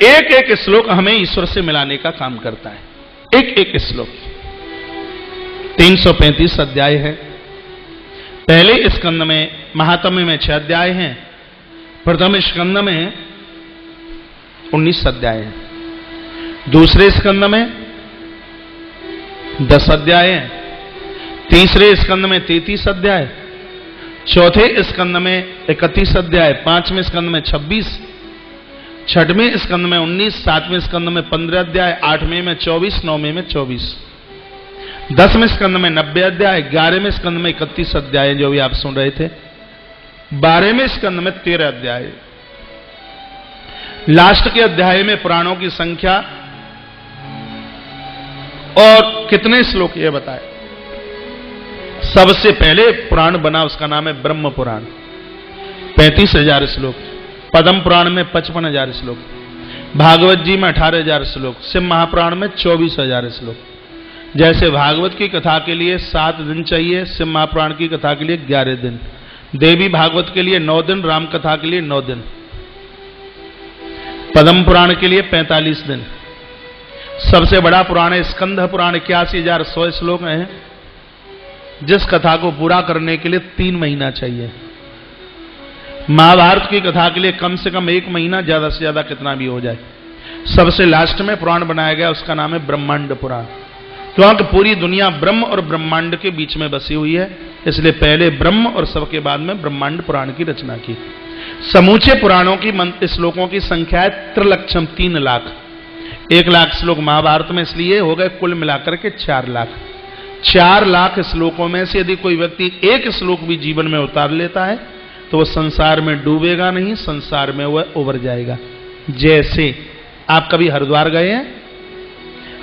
एक एक श्लोक हमें ईश्वर से मिलाने का काम करता है। एक एक श्लोक 335 अध्याय है। पहले स्कंद में महात्म्य में 6 अध्याय हैं। प्रथम स्कंद में 19 अध्याय हैं। दूसरे स्कंद में 10 अध्याय हैं। तीसरे स्कंद में 33 अध्याय। चौथे स्कंद में 31 अध्याय। पांचवें स्कंद में 26। छठवें स्कंद में 19। सातवें स्कंद में 15 अध्याय। आठवें में 24। नौवें में 24। 10वें स्कंद में 90 अध्याय। 11वें स्कंद में 31 अध्याय जो भी आप सुन रहे थे। 12वें स्कंद में 13 अध्याय। लास्ट के अध्याय में पुराणों की संख्या और कितने श्लोक ये बताए। सबसे पहले पुराण बना उसका नाम है ब्रह्म पुराण, 35,000 श्लोक। पद्म पुराण में 55,000 श्लोक। भागवत जी में 18,000 श्लोक। शिव महापुराण में 24,000 श्लोक। जैसे भागवत की कथा के लिए 7 दिन चाहिए, शिव महापुराण की कथा के लिए 11 दिन, देवी भागवत के लिए 9 दिन, राम कथा के लिए 9 दिन, पद्म पुराण के लिए 45 दिन। सबसे बड़ा पुराण है स्कंध पुराण, 81,100 श्लोक हैं, जिस कथा को पूरा करने के लिए 3 महीना चाहिए। महाभारत की कथा के लिए कम से कम 1 महीना, ज्यादा से ज्यादा कितना भी हो जाए। सबसे लास्ट में पुराण बनाया गया, उसका नाम है ब्रह्मांड पुराण, क्योंकि पूरी दुनिया ब्रह्म और ब्रह्मांड के बीच में बसी हुई है, इसलिए पहले ब्रह्म और सबके बाद में ब्रह्मांड पुराण की रचना की। समूचे पुराणों की श्लोकों की संख्या है 3,00,000 3 लाख। 1 लाख श्लोक महाभारत में, इसलिए हो गए कुल मिलाकर के 4 लाख। 4 लाख श्लोकों में से यदि कोई व्यक्ति एक श्लोक भी जीवन में उतार लेता है तो वह संसार में डूबेगा नहीं, संसार में वह उबर जाएगा। जैसे आप कभी हरिद्वार गए हैं?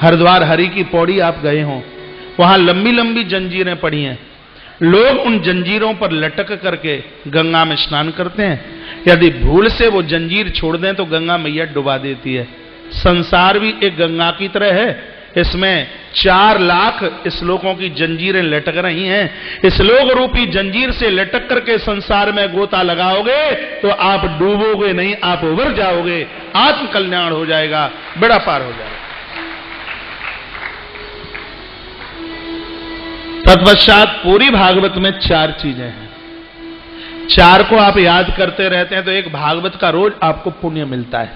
हरिद्वार हरि की पौड़ी आप गए हों, वहां लंबी लंबी जंजीरें पड़ी हैं। लोग उन जंजीरों पर लटक करके गंगा में स्नान करते हैं। यदि भूल से वो जंजीर छोड़ दें तो गंगा मैया डुबा देती है। संसार भी एक गंगा की तरह है, इसमें 4 लाख श्लोकों की जंजीरें लटक रही हैं। श्लोक रूपी जंजीर से लटक करके संसार में गोता लगाओगे तो आप डूबोगे नहीं, आप उबर जाओगे, आत्म कल्याण हो जाएगा, बेड़ा पार हो जाएगा। तत्पश्चात पूरी भागवत में 4 चीजें हैं। 4 को आप याद करते रहते हैं तो एक भागवत का रोज आपको पुण्य मिलता है।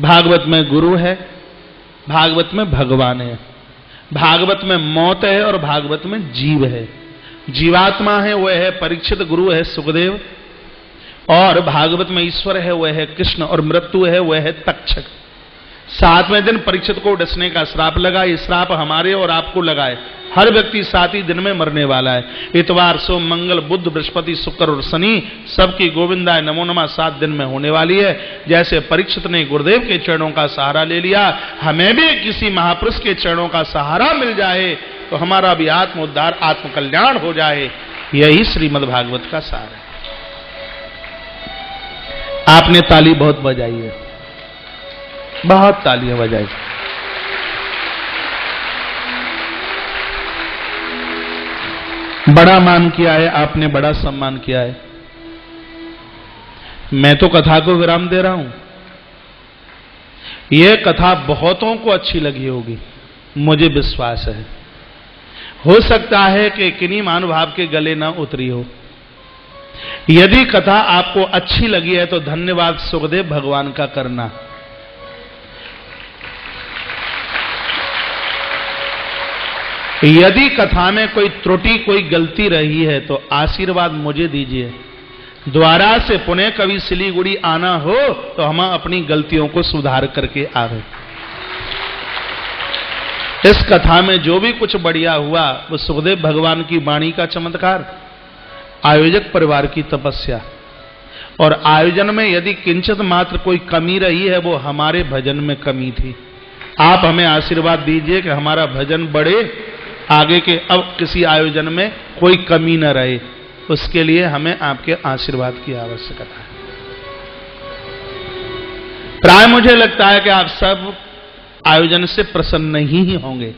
भागवत में गुरु है, भागवत में भगवान है, भागवत में मौत है और भागवत में जीव है। जीवात्मा है वह है परीक्षित, गुरु है सुखदेव, और भागवत में ईश्वर है वह है कृष्ण, और मृत्यु है वह है तक्षक। 7वें दिन परीक्षित को डसने का श्राप लगा। ये श्राप हमारे और आपको लगाए। हर व्यक्ति 7 ही दिन में मरने वाला है। इतवार, सोम, मंगल, बुध, बृहस्पति, शुक्र और शनि सबकी गोविंदाय नमो नमः 7 दिन में होने वाली है। जैसे परीक्षित ने गुरुदेव के चरणों का सहारा ले लिया, हमें भी किसी महापुरुष के चरणों का सहारा मिल जाए तो हमारा भी आत्म उद्धार, आत्म कल्याण हो जाए। यही श्रीमद् भागवत का सार है। आपने ताली बहुत बजाई है, बहुत तालियां बजाई। बड़ा मान किया है आपने, बड़ा सम्मान किया है। मैं तो कथा को विराम दे रहा हूं। यह कथा बहुतों को अच्छी लगी होगी, मुझे विश्वास है। हो सकता है कि किन्हीं महानुभाव के गले ना उतरी हो। यदि कथा आपको अच्छी लगी है तो धन्यवाद सुखदेव भगवान का करना। यदि कथा में कोई त्रुटि, कोई गलती रही है तो आशीर्वाद मुझे दीजिए। द्वारा से पुणे कभी सिलीगुड़ी आना हो तो हम अपनी गलतियों को सुधार करके आवे। इस कथा में जो भी कुछ बढ़िया हुआ वो सुखदेव भगवान की वाणी का चमत्कार, आयोजक परिवार की तपस्या, और आयोजन में यदि किंचित मात्र कोई कमी रही है वो हमारे भजन में कमी थी। आप हमें आशीर्वाद दीजिए कि हमारा भजन बढ़े, आगे के अब किसी आयोजन में कोई कमी न रहे। उसके लिए हमें आपके आशीर्वाद की आवश्यकता है। प्राय मुझे लगता है कि आप सब आयोजन से प्रसन्न ही होंगे,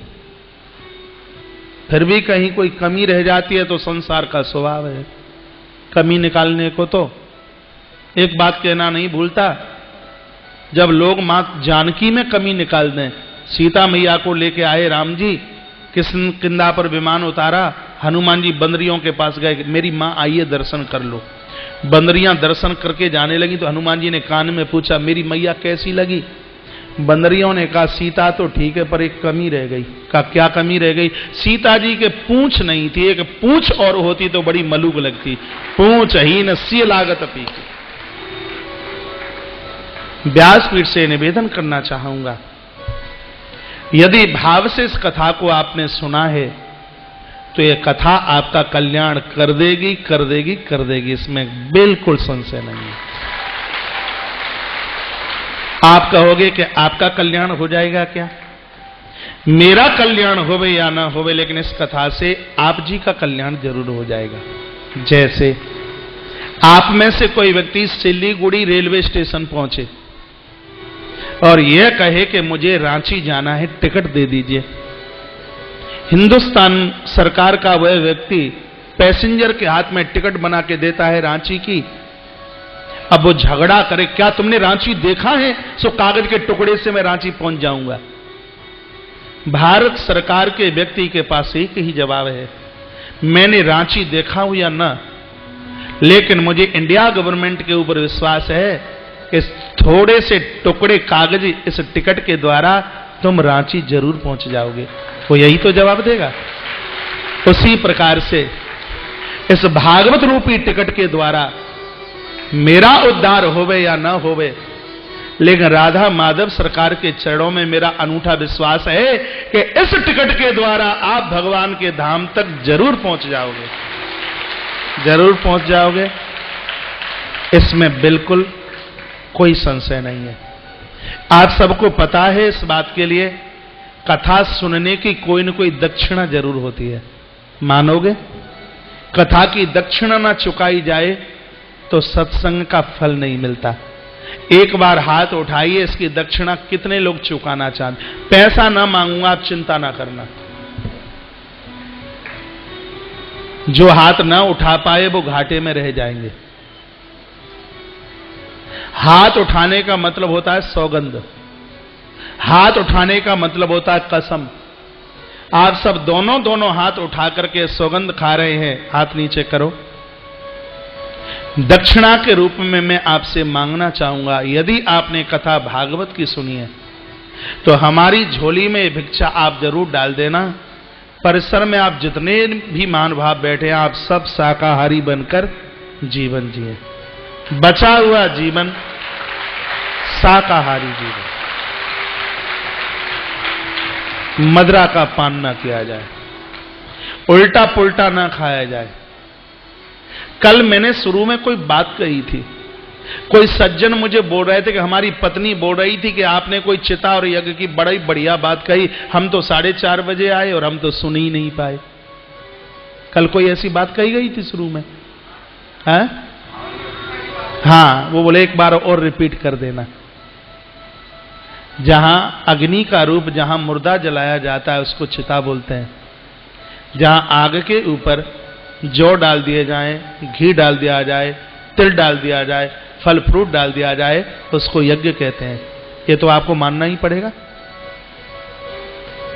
फिर भी कहीं कोई कमी रह जाती है तो संसार का स्वभाव है कमी निकालने को। तो एक बात कहना नहीं भूलता, जब लोग मां जानकी में कमी निकाल दें, सीता मैया को लेके आए राम जी, किष्किंधा पर विमान उतारा, हनुमान जी बंदरियों के पास गए, मेरी मां आइए दर्शन कर लो। बंदरियां दर्शन करके जाने लगी तो हनुमान जी ने कान में पूछा, मेरी मैया कैसी लगी? बंदरियों ने कहा, सीता तो ठीक है पर एक कमी रह गई। कहा, क्या कमी रह गई? सीता जी के पूंछ नहीं थी, एक पूंछ और होती तो बड़ी मलूक लगती। पूंछ ही न सी लागत पी। व्यासपीठ से निवेदन करना चाहूंगा, यदि भाव से इस कथा को आपने सुना है तो यह कथा आपका कल्याण कर देगी, कर देगी, कर देगी, इसमें बिल्कुल संशय नहीं है। आप कहोगे कि आपका कल्याण हो जाएगा क्या? मेरा कल्याण होवे या ना होवे, लेकिन इस कथा से आप जी का कल्याण जरूर हो जाएगा। जैसे आप में से कोई व्यक्ति सिलीगुड़ी रेलवे स्टेशन पहुंचे और यह कहे कि मुझे रांची जाना है, टिकट दे दीजिए। हिंदुस्तान सरकार का वह व्यक्ति पैसेंजर के हाथ में टिकट बना के देता है रांची की। अब वो झगड़ा करे, क्या तुमने रांची देखा है? सो कागज के टुकड़े से मैं रांची पहुंच जाऊंगा। भारत सरकार के व्यक्ति के पास एक ही जवाब है, मैंने रांची देखा हूं या ना, लेकिन मुझे इंडिया गवर्नमेंट के ऊपर विश्वास है कि थोड़े से टुकड़े कागज इस टिकट के द्वारा तुम रांची जरूर पहुंच जाओगे। वो यही तो जवाब देगा। उसी प्रकार से इस भागवत रूपी टिकट के द्वारा मेरा उद्धार होवे या ना होवे, लेकिन राधा माधव सरकार के चरणों में मेरा अनूठा विश्वास है कि इस टिकट के द्वारा आप भगवान के धाम तक जरूर पहुंच जाओगे, जरूर पहुंच जाओगे। इसमें बिल्कुल कोई संशय नहीं है। आप सबको पता है, इस बात के लिए कथा सुनने की कोई न कोई दक्षिणा जरूर होती है। मानोगे? कथा की दक्षिणा ना चुकाई जाए तो सत्संग का फल नहीं मिलता। एक बार हाथ उठाइए, इसकी दक्षिणा कितने लोग चुकाना चाहते? पैसा ना मांगूंगा, आप चिंता ना करना। जो हाथ ना उठा पाए वो घाटे में रह जाएंगे। हाथ उठाने का मतलब होता है सौगंध, हाथ उठाने का मतलब होता है कसम। आप सब दोनों हाथ उठा करके सौगंध खा रहे हैं, हाथ नीचे करो। दक्षिणा के रूप में मैं आपसे मांगना चाहूंगा, यदि आपने कथा भागवत की सुनी है तो हमारी झोली में भिक्षा आप जरूर डाल देना। परिसर में आप जितने भी महानुभाव बैठे हैं, आप सब शाकाहारी बनकर जीवन जिए। बचा हुआ जीवन शाकाहारी जीवन, मदिरा का पान ना किया जाए, उल्टा पुल्टा ना खाया जाए। कल मैंने शुरू में कोई बात कही थी, कोई सज्जन मुझे बोल रहे थे कि हमारी पत्नी बोल रही थी कि आपने कोई चिता और यज्ञ की बड़ी बढ़िया बात कही, हम तो 4:30 बजे आए और हम तो सुन ही नहीं पाए। कल कोई ऐसी बात कही गई थी शुरू में? है? हाँ, वो बोले एक बार और रिपीट कर देना। जहां अग्नि का रूप, जहां मुर्दा जलाया जाता है उसको चिता बोलते हैं। जहां आग के ऊपर जौ डाल दिए जाए, घी डाल दिया जाए, तिल डाल दिया जाए, फल फ्रूट डाल दिया जाए, उसको यज्ञ कहते हैं। ये तो आपको मानना ही पड़ेगा।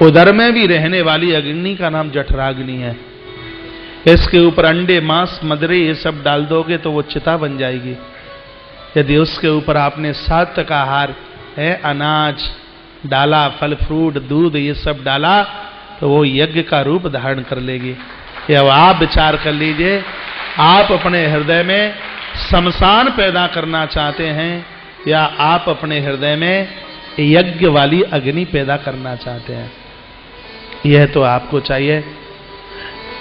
उदर में भी रहने वाली अग्नि का नाम जठराग्नि है। इसके ऊपर अंडे, मांस, मदरे ये सब डाल दोगे तो वो चिता बन जाएगी। यदि उसके ऊपर आपने सात्विक आहार है, अनाज डाला, फल फ्रूट, दूध ये सब डाला, तो वो यज्ञ का रूप धारण कर लेगी। ये अब आप विचार कर लीजिए, आप अपने हृदय में शमशान पैदा करना चाहते हैं या आप अपने हृदय में यज्ञ वाली अग्नि पैदा करना चाहते हैं? यह तो आपको चाहिए।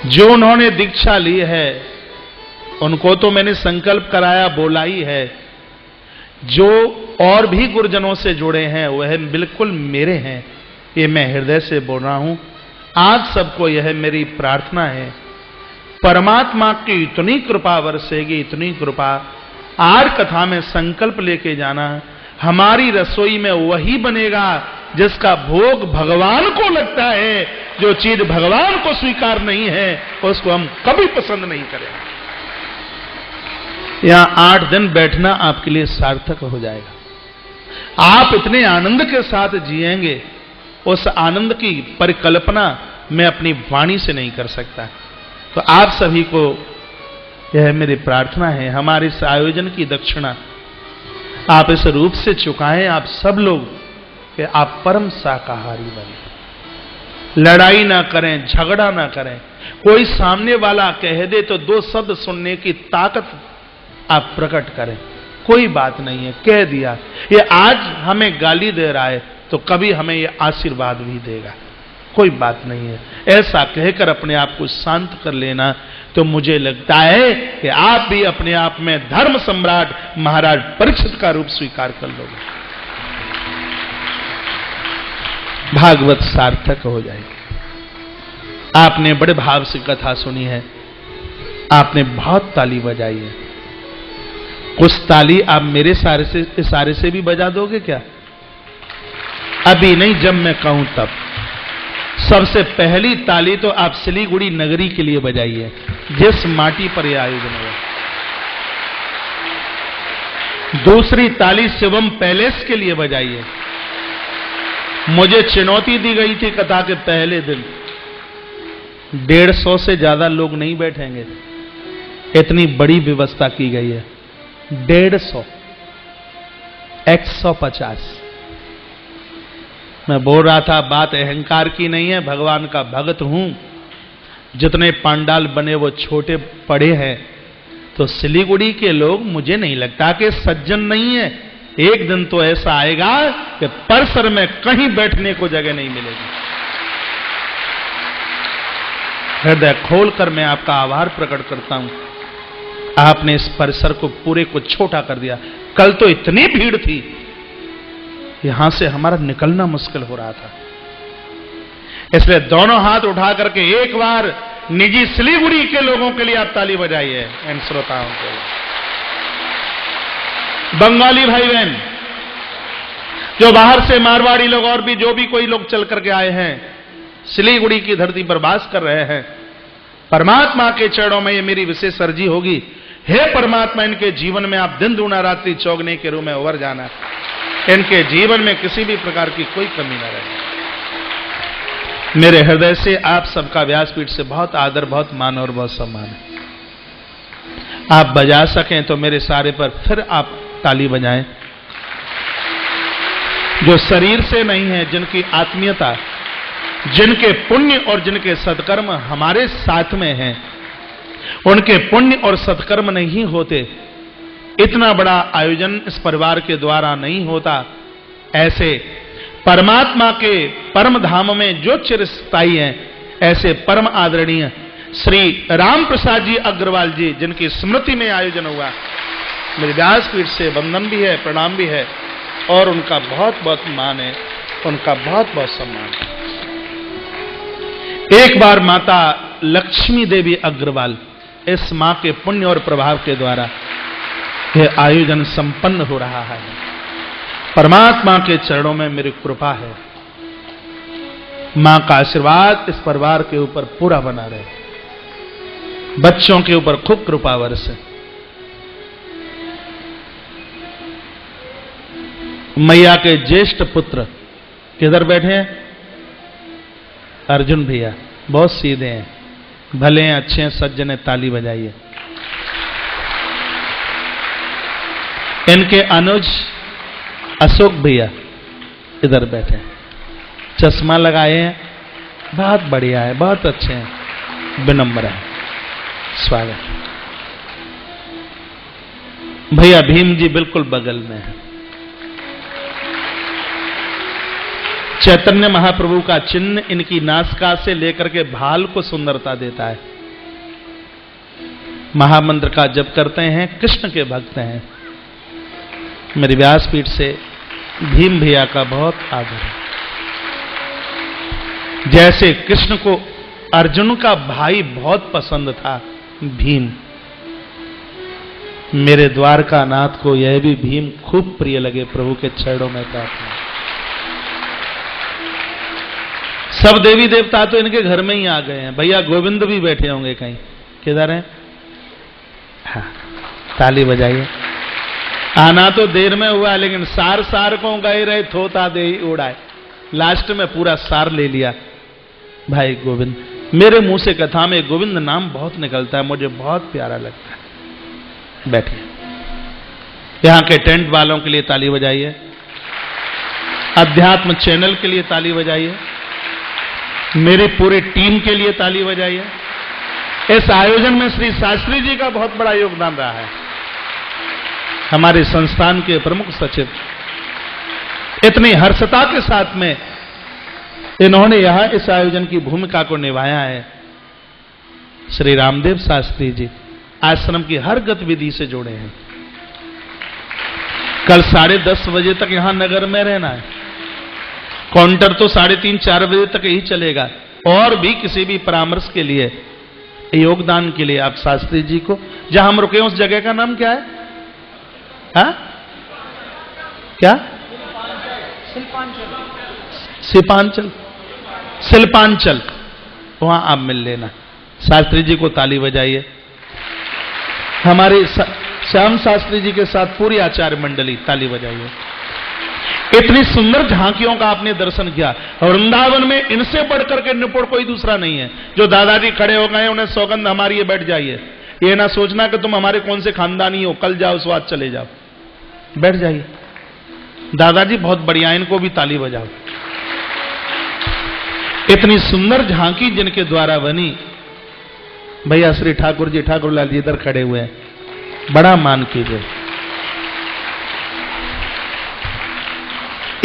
जो उन्होंने दीक्षा ली है उनको तो मैंने संकल्प कराया, बोला ही है। जो और भी गुरुजनों से जुड़े हैं वह बिल्कुल मेरे हैं, ये मैं हृदय से बोल रहा हूं। आप सबको यह मेरी प्रार्थना है, परमात्मा की इतनी कृपा बरसेगी, इतनी कृपा। आज कथा में संकल्प लेके जाना, हमारी रसोई में वही बनेगा जिसका भोग भगवान को लगता है। जो चीज भगवान को स्वीकार नहीं है उसको हम कभी पसंद नहीं करेंगे। यहां 8 दिन बैठना आपके लिए सार्थक हो जाएगा। आप इतने आनंद के साथ जिएंगे, उस आनंद की परिकल्पना मैं अपनी वाणी से नहीं कर सकता। तो आप सभी को यह मेरी प्रार्थना है, हमारे इस आयोजन की दक्षिणा आप इस रूप से चुकाएं, आप सब लोग, कि आप परम शाकाहारी बने, लड़ाई ना करें, झगड़ा ना करें। कोई सामने वाला कह दे तो दो शब्द सुनने की ताकत आप प्रकट करें। कोई बात नहीं है, कह दिया। ये आज हमें गाली दे रहा है तो कभी हमें ये आशीर्वाद भी देगा, कोई बात नहीं है। ऐसा कहकर अपने आप को शांत कर लेना, तो मुझे लगता है कि आप भी अपने आप में धर्म सम्राट महाराज परीक्षित का रूप स्वीकार कर लोगे, भागवत सार्थक हो जाएगी। आपने बड़े भाव से कथा सुनी है, आपने बहुत ताली बजाई है। कुछ ताली आप मेरे इशारे से भी बजा दोगे क्या? अभी नहीं, जब मैं कहूं तब। सबसे पहली ताली तो आप सिलीगुड़ी नगरी के लिए बजाइए, जिस माटी पर यह आयोजन हुआ। दूसरी ताली शिवम पैलेस के लिए बजाइए। मुझे चुनौती दी गई थी कथा के पहले दिन, 150 से ज्यादा लोग नहीं बैठेंगे, इतनी बड़ी व्यवस्था की गई है। 150, 150। मैं बोल रहा था, बात अहंकार की नहीं है, भगवान का भक्त हूं। जितने पांडाल बने वो छोटे पड़े हैं, तो सिलीगुड़ी के लोग, मुझे नहीं लगता कि सज्जन नहीं है। एक दिन तो ऐसा आएगा कि परिसर में कहीं बैठने को जगह नहीं मिलेगी। हृदय खोलकर मैं आपका आभार प्रकट करता हूं, आपने इस परिसर को पूरे को छोटा कर दिया। कल तो इतनी भीड़ थी, यहां से हमारा निकलना मुश्किल हो रहा था। इसलिए दोनों हाथ उठा करके एक बार निजी सिलीगुड़ी के लोगों के लिए आप ताली बजाइए, इन श्रोताओं के लिए। बंगाली भाई बहन, जो बाहर से मारवाड़ी लोग और भी जो भी कोई लोग चल करके आए हैं, सिलीगुड़ी की धरती पर वास कर रहे हैं, परमात्मा के चरणों में ये मेरी विशेष अर्जी होगी, हे परमात्मा, इनके जीवन में आप दिन दूना रात्रि चौगने के रूप में उभर जाना, इनके जीवन में किसी भी प्रकार की कोई कमी न रहे। मेरे हृदय से आप सबका व्यासपीठ से बहुत आदर, बहुत मान और बहुत सम्मान है। आप बजा सकें तो मेरे सारे पर फिर आप ताली बजाएं। जो शरीर से नहीं है, जिनकी आत्मीयता, जिनके पुण्य और जिनके सत्कर्म हमारे साथ में हैं, उनके पुण्य और सत्कर्म नहीं होते, इतना बड़ा आयोजन इस परिवार के द्वारा नहीं होता। ऐसे परमात्मा के परम धाम में जो चिरस्थायी हैं, ऐसे परम आदरणीय श्री राम प्रसाद जी अग्रवाल जी, जिनकी स्मृति में आयोजन हुआ, मेरे व्यासपीठ से वंदन भी है, प्रणाम भी है, और उनका बहुत बहुत मान है, उनका बहुत बहुत सम्मान है। एक बार माता लक्ष्मी देवी अग्रवाल, इस मां के पुण्य और प्रभाव के द्वारा यह आयोजन संपन्न हो रहा है। परमात्मा के चरणों में मेरी कृपा है, मां का आशीर्वाद इस परिवार के ऊपर पूरा बना रहे, बच्चों के ऊपर खूब कृपा बरसे। मैया के ज्येष्ठ पुत्र किधर बैठे हैं? अर्जुन भैया, बहुत सीधे हैं, भले हैं, अच्छे हैं, सज्जन हैं, ताली बजाइए। इनके अनुज अशोक भैया इधर बैठे हैं, चश्मा लगाए हैं, बहुत बढ़िया है, बहुत अच्छे हैं, विनम्र है, स्वागत। भैया भीम जी बिल्कुल बगल में है। चैतन्य महाप्रभु का चिन्ह इनकी नासिका से लेकर के भाल को सुंदरता देता है। महामंत्र का जप करते हैं, कृष्ण के भक्त हैं। मेरे व्यासपीठ से भीम भैया का बहुत आदर है। जैसे कृष्ण को अर्जुन का भाई बहुत पसंद था भीम, मेरे द्वारका नाथ को यह भी भीम खूब प्रिय लगे। प्रभु के चरणों में प्रार्थना। सब देवी देवता तो इनके घर में ही आ गए हैं। भैया गोविंद भी बैठे होंगे कहीं, किधर हैं? हाँ, ताली बजाइए। आना तो देर में हुआ, लेकिन सार सार को गए रहे, थोता दे उड़ाए। लास्ट में पूरा सार ले लिया। भाई गोविंद, मेरे मुंह से कथा में गोविंद नाम बहुत निकलता है, मुझे बहुत प्यारा लगता है। बैठिए। यहां के टेंट वालों के लिए ताली बजाइए, अध्यात्म चैनल के लिए ताली बजाइए, मेरी पूरी टीम के लिए ताली बजाइए। इस आयोजन में श्री शास्त्री जी का बहुत बड़ा योगदान रहा है। हमारे संस्थान के प्रमुख सचिव इतनी हर्षता के साथ में इन्होंने यहां इस आयोजन की भूमिका को निभाया है। श्री रामदेव शास्त्री जी आश्रम की हर गतिविधि से जुड़े हैं। कल 10:30 बजे तक यहां नगर में रहना है। काउंटर तो 3:30-4 बजे तक ही चलेगा। और भी किसी भी परामर्श के लिए, योगदान के लिए आप शास्त्री जी को, जहां हम रुके उस जगह का नाम क्या है? हा? क्या? शिल्पांचल, वहां आप मिल लेना। शास्त्री जी को ताली बजाइए। हमारे श्याम शास्त्री जी के साथ पूरी आचार्य मंडली, ताली बजाइए। इतनी सुंदर झांकियों का आपने दर्शन किया। वृंदावन में इनसे बढ़कर के निपुण कोई दूसरा नहीं है। जो दादाजी खड़े हो गए, उन्हें सौगंध हमारी है, बैठ जाइए। ये ना सोचना कि तुम हमारे कौन से खानदानी हो, कल जाओ स्वाद चले जाओ, बैठ जाइए। दादाजी बहुत बढ़िया, इनको भी ताली बजाओ। इतनी सुंदर झांकी जिनके द्वारा बनी, भैया श्री ठाकुर जी, ठाकुर लाल जी इधर खड़े हुए हैं, बड़ा मान कीजिए।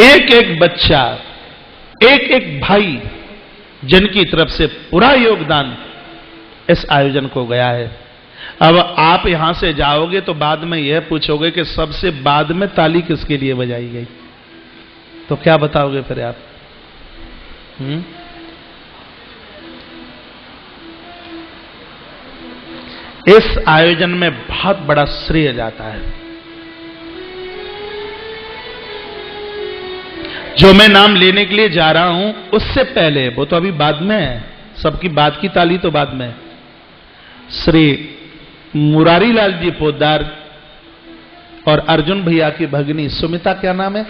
एक एक बच्चा, एक एक भाई, जिनकी तरफ से पूरा योगदान इस आयोजन को गया है। अब आप यहां से जाओगे तो बाद में यह पूछोगे कि सबसे बाद में ताली किसके लिए बजाई गई, तो क्या बताओगे फिर आप? इस आयोजन में बहुत बड़ा श्रेय जाता है। जो मैं नाम लेने के लिए जा रहा हूं, उससे पहले, वो तो अभी बाद में है, सबकी बात की ताली तो बाद में। श्री मुरारी लाल जी पोद्दार और अर्जुन भैया की भगिनी सुमिता, क्या नाम है?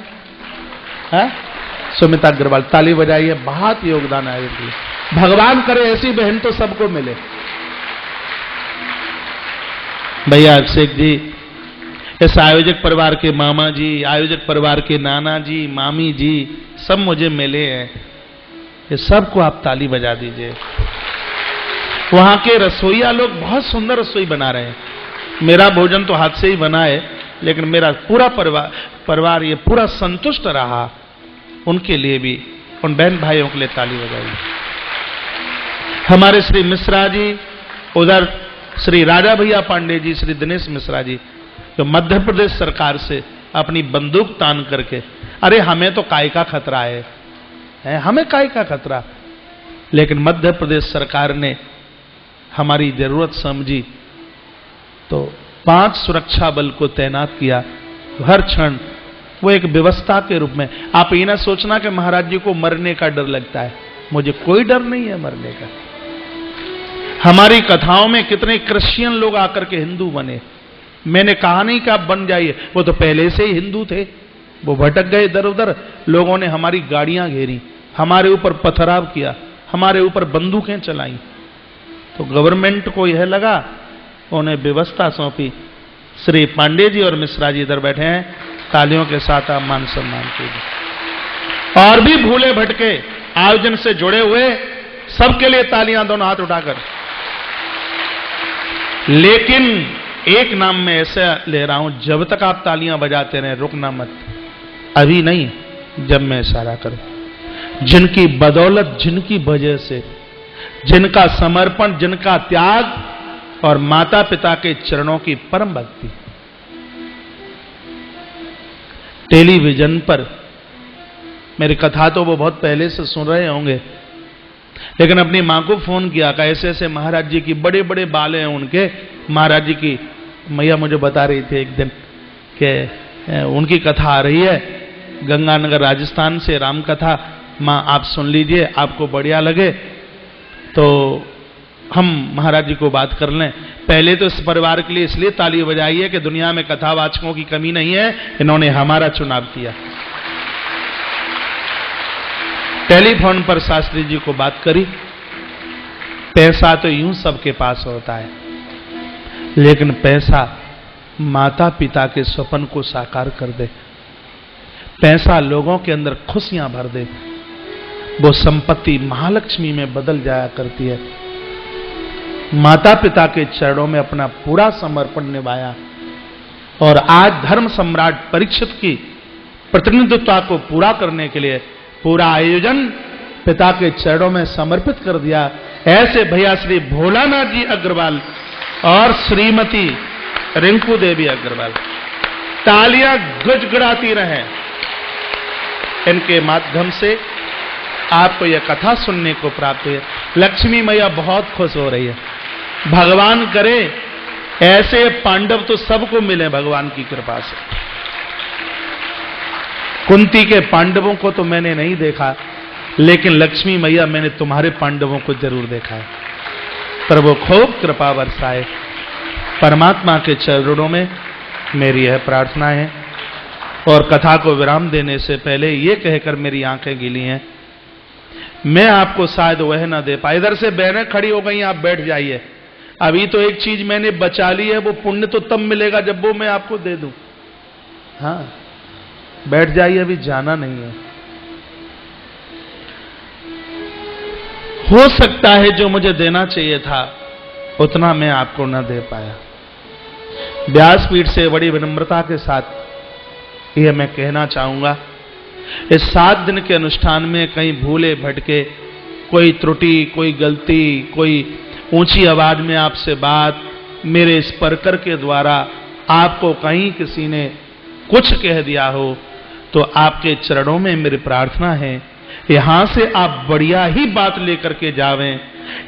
सुमिता अग्रवाल, ताली बजाइए। बहुत योगदान आए। भगवान करे ऐसी बहन तो सबको मिले। भैया अभिषेक जी, इस आयोजक परिवार के मामा जी, आयोजक परिवार के नाना जी, मामी जी, सब मुझे मिले हैं। ये सबको आप ताली बजा दीजिए। वहां के रसोइया लोग बहुत सुंदर रसोई बना रहे हैं। मेरा भोजन तो हाथ से ही बना है, लेकिन मेरा पूरा परिवार ये पूरा संतुष्ट रहा। उनके लिए भी, उन बहन भाइयों के लिए ताली बजाइए। हमारे श्री मिश्रा जी, उधर श्री राजा भैया पांडे जी, श्री दिनेश मिश्रा जी, जो मध्य प्रदेश सरकार से अपनी बंदूक तान करके, अरे हमें तो काय का खतरा है, हमें काय का खतरा, लेकिन मध्य प्रदेश सरकार ने हमारी जरूरत समझी तो 5 सुरक्षा बल को तैनात किया हर क्षण। वो एक व्यवस्था के रूप में। आप ये ना सोचना कि महाराज जी को मरने का डर लगता है, मुझे कोई डर नहीं है मरने का। हमारी कथाओं में कितने क्रिश्चियन लोग आकर के हिंदू बने। मैंने कहा नहीं कि आप बन जाइए, वो तो पहले से ही हिंदू थे, वो भटक गए इधर उधर। लोगों ने हमारी गाड़ियां घेरी, हमारे ऊपर पथराव किया, हमारे ऊपर बंदूकें चलाई, तो गवर्नमेंट को यह लगा, उन्हें व्यवस्था सौंपी। श्री पांडे जी और मिश्रा जी इधर बैठे हैं, तालियों के साथ आप मान सम्मान कीजिए। और भी भूले भटके आयोजन से जुड़े हुए सबके लिए तालियां, दोनों हाथ उठाकर। लेकिन एक नाम में ऐसा ले रहा हूं, जब तक आप तालियां बजाते रहे, रुकना मत। अभी नहीं, जब मैं इशारा करूं। जिनकी बदौलत, जिनकी वजह से, जिनका समर्पण, जिनका त्याग और माता पिता के चरणों की परम भक्ति। टेलीविजन पर मेरी कथा तो वो बहुत पहले से सुन रहे होंगे, लेकिन अपनी मां को फोन किया कि ऐसे ऐसे महाराज जी की बड़े बड़े बाल हैं उनके। महाराज जी की मैया मुझे बता रही थी एक दिन कि उनकी कथा आ रही है गंगानगर राजस्थान से, राम कथा। मां आप सुन लीजिए, आपको बढ़िया लगे तो हम महाराज जी को बात कर लें। पहले तो इस परिवार के लिए इसलिए ताली बजाई है कि दुनिया में कथावाचकों की कमी नहीं है, इन्होंने हमारा चुनाव किया। टेलीफोन पर शास्त्री जी को बात करी। पैसा तो यूं सबके पास होता है, लेकिन पैसा माता पिता के स्वप्न को साकार कर दे, पैसा लोगों के अंदर खुशियां भर दे, वो संपत्ति महालक्ष्मी में बदल जाया करती है। माता पिता के चरणों में अपना पूरा समर्पण निभाया और आज धर्म सम्राट परीक्षित की प्रतिनिधित्व को पूरा करने के लिए पूरा आयोजन पिता के चरणों में समर्पित कर दिया। ऐसे भैया श्री भोलानाथ जी अग्रवाल और श्रीमती रिंकू देवी अग्रवाल तालियां गजगड़ाती रहें। इनके माध्यम से आपको यह कथा सुनने को प्राप्त है। लक्ष्मी मैया बहुत खुश हो रही है। भगवान करे ऐसे पांडव तो सबको मिले भगवान की कृपा से। कुंती के पांडवों को तो मैंने नहीं देखा, लेकिन लक्ष्मी मैया मैंने तुम्हारे पांडवों को जरूर देखा है। पर वो खूब कृपा बरसाए। परमात्मा के चरणों में मेरी यह प्रार्थना है। और कथा को विराम देने से पहले ये कहकर मेरी आंखें गीली हैं, मैं आपको शायद वह ना दे पाए। इधर से बहनें खड़ी हो गई, आप बैठ जाइए। अभी तो एक चीज मैंने बचा ली है, वो पुण्य तो तब मिलेगा जब वो मैं आपको दे दूं। हाँ, बैठ जाइए, अभी जाना नहीं है। हो सकता है जो मुझे देना चाहिए था उतना मैं आपको न दे पाया। व्यासपीठ से बड़ी विनम्रता के साथ यह मैं कहना चाहूंगा, इस 7 दिन के अनुष्ठान में कहीं भूले भटके, कोई त्रुटि, कोई गलती, कोई ऊंची आवाज में आपसे बात, मेरे स्पीकर के द्वारा आपको कहीं किसी ने कुछ कह दिया हो, तो आपके चरणों में मेरी प्रार्थना है, यहां से आप बढ़िया ही बात लेकर के जावें।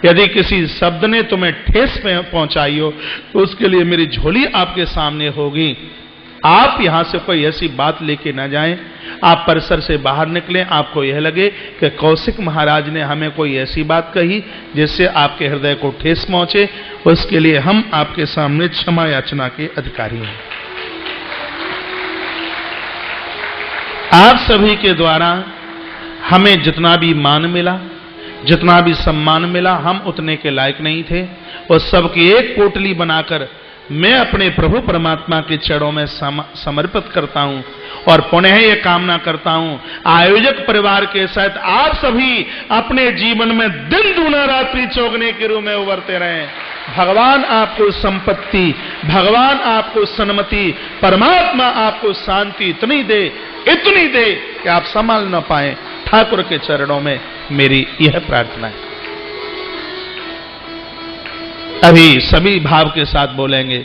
यदि किसी शब्द ने तुम्हें ठेस पहुंचाई हो तो उसके लिए मेरी झोली आपके सामने होगी। आप यहां से कोई ऐसी बात लेके ना जाएं। आप परिसर से बाहर निकलें, आपको यह लगे कि कौशिक महाराज ने हमें कोई ऐसी बात कही जिससे आपके हृदय को ठेस पहुंचे, उसके लिए हम आपके सामने क्षमा याचना के अधिकारी हैं। आप सभी के द्वारा हमें जितना भी मान मिला, जितना भी सम्मान मिला, हम उतने के लायक नहीं थे। और सबकी एक पोटली बनाकर मैं अपने प्रभु परमात्मा के चरणों में समर्पित करता हूं और पुनः यह कामना करता हूं आयोजक परिवार के साथ आप सभी अपने जीवन में दिन दूना रात्रि चौगने के रूप में उभरते रहें। भगवान आपको संपत्ति, भगवान आपको सन्मति, परमात्मा आपको शांति इतनी दे कि आप संभाल न पाए। ठाकुर के चरणों में मेरी यह प्रार्थना है। अभी सभी भाव के साथ बोलेंगे,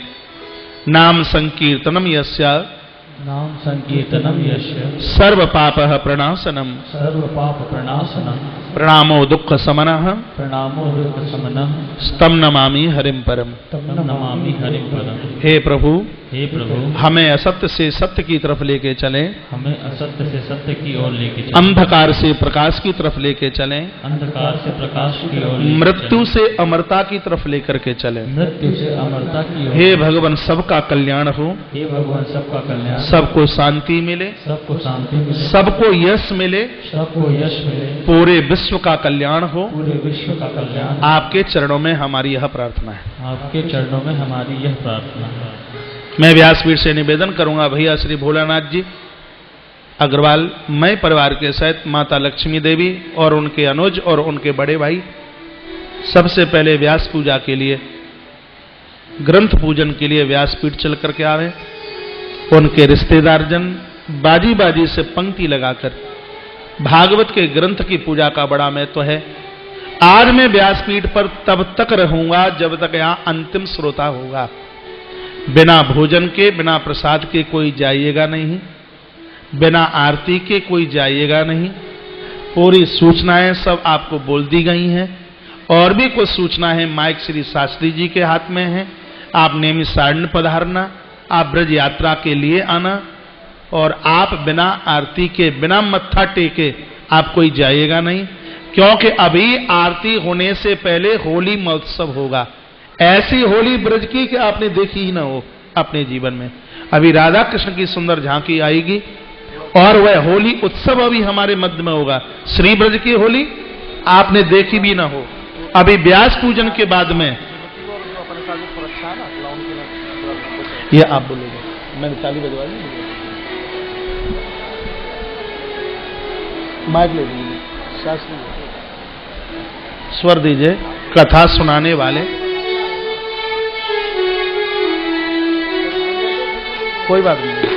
नाम संकीर्तनम यस्य, नाम संकीर्तनम यस्य, सर्व पापः प्रणाशनम, सर्व पाप प्रणाशनम, प्रणामो दुख समनः, प्रणामो दुख समनः, स्तम नमामि हरिम परम। तम नमामि हरिम परम। हे प्रभु, हे प्रभु, हमें असत्य से सत्य की तरफ लेके चलें, हमें असत्य से सत्य की ओर लेके चलें, अंधकार से प्रकाश की तरफ लेके चलें, अंधकार से प्रकाश की ओर, मृत्यु से अमरता की तरफ लेकर के चलें। मृत्यु से अमरता की ओर। हे भगवान, सबका कल्याण हो, हे भगवान, सबका कल्याण, सबको शांति मिले, सबको शांति मिले, सबको यश मिले, सबको यश मिले, पूरे विश्व का कल्याण हो। पूरे विश्व का कल्याण। आपके चरणों में हमारी यह प्रार्थना है। आपके चरणों में हमारी यह प्रार्थना है। मैं व्यासपीठ से निवेदन करूंगा, भैया श्री भोलानाथ जी अग्रवाल, मैं परिवार के सहित माता लक्ष्मी देवी और उनके अनुज और उनके बड़े भाई सबसे पहले व्यास पूजा के लिए, ग्रंथ पूजन के लिए व्यासपीठ चल करके आवे। उनके रिश्तेदार जन बाजी बाजी से पंक्ति लगाकर भागवत के ग्रंथ की पूजा का बड़ा महत्व है। आज मैं व्यासपीठ पर तब तक रहूंगा जब तक यहां अंतिम श्रोता होगा। बिना भोजन के, बिना प्रसाद के कोई जाइएगा नहीं, बिना आरती के कोई जाइएगा नहीं। पूरी सूचनाएं सब आपको बोल दी गई हैं। और भी कुछ सूचना है माइक श्री शास्त्री जी के हाथ में है। आप नियमित सारण पधारना, आप ब्रज यात्रा के लिए आना, और आप बिना आरती के, बिना मत्था टेके आप कोई जाइएगा नहीं, क्योंकि अभी आरती होने से पहले होली महोत्सव होगा। ऐसी होली ब्रज की कि आपने देखी ही ना हो अपने जीवन में। अभी राधा कृष्ण की सुंदर झांकी आएगी और वह होली उत्सव अभी हमारे मध्य में होगा। श्री ब्रज की होली आपने देखी भी ना हो। अभी व्यास पूजन के बाद में ये आप बोलोगे, मैंने ताली बजवा दी, माइक ले लीजिए, शास्त्री स्वर दीजिए, कथा सुनाने वाले। कोई बात नहीं।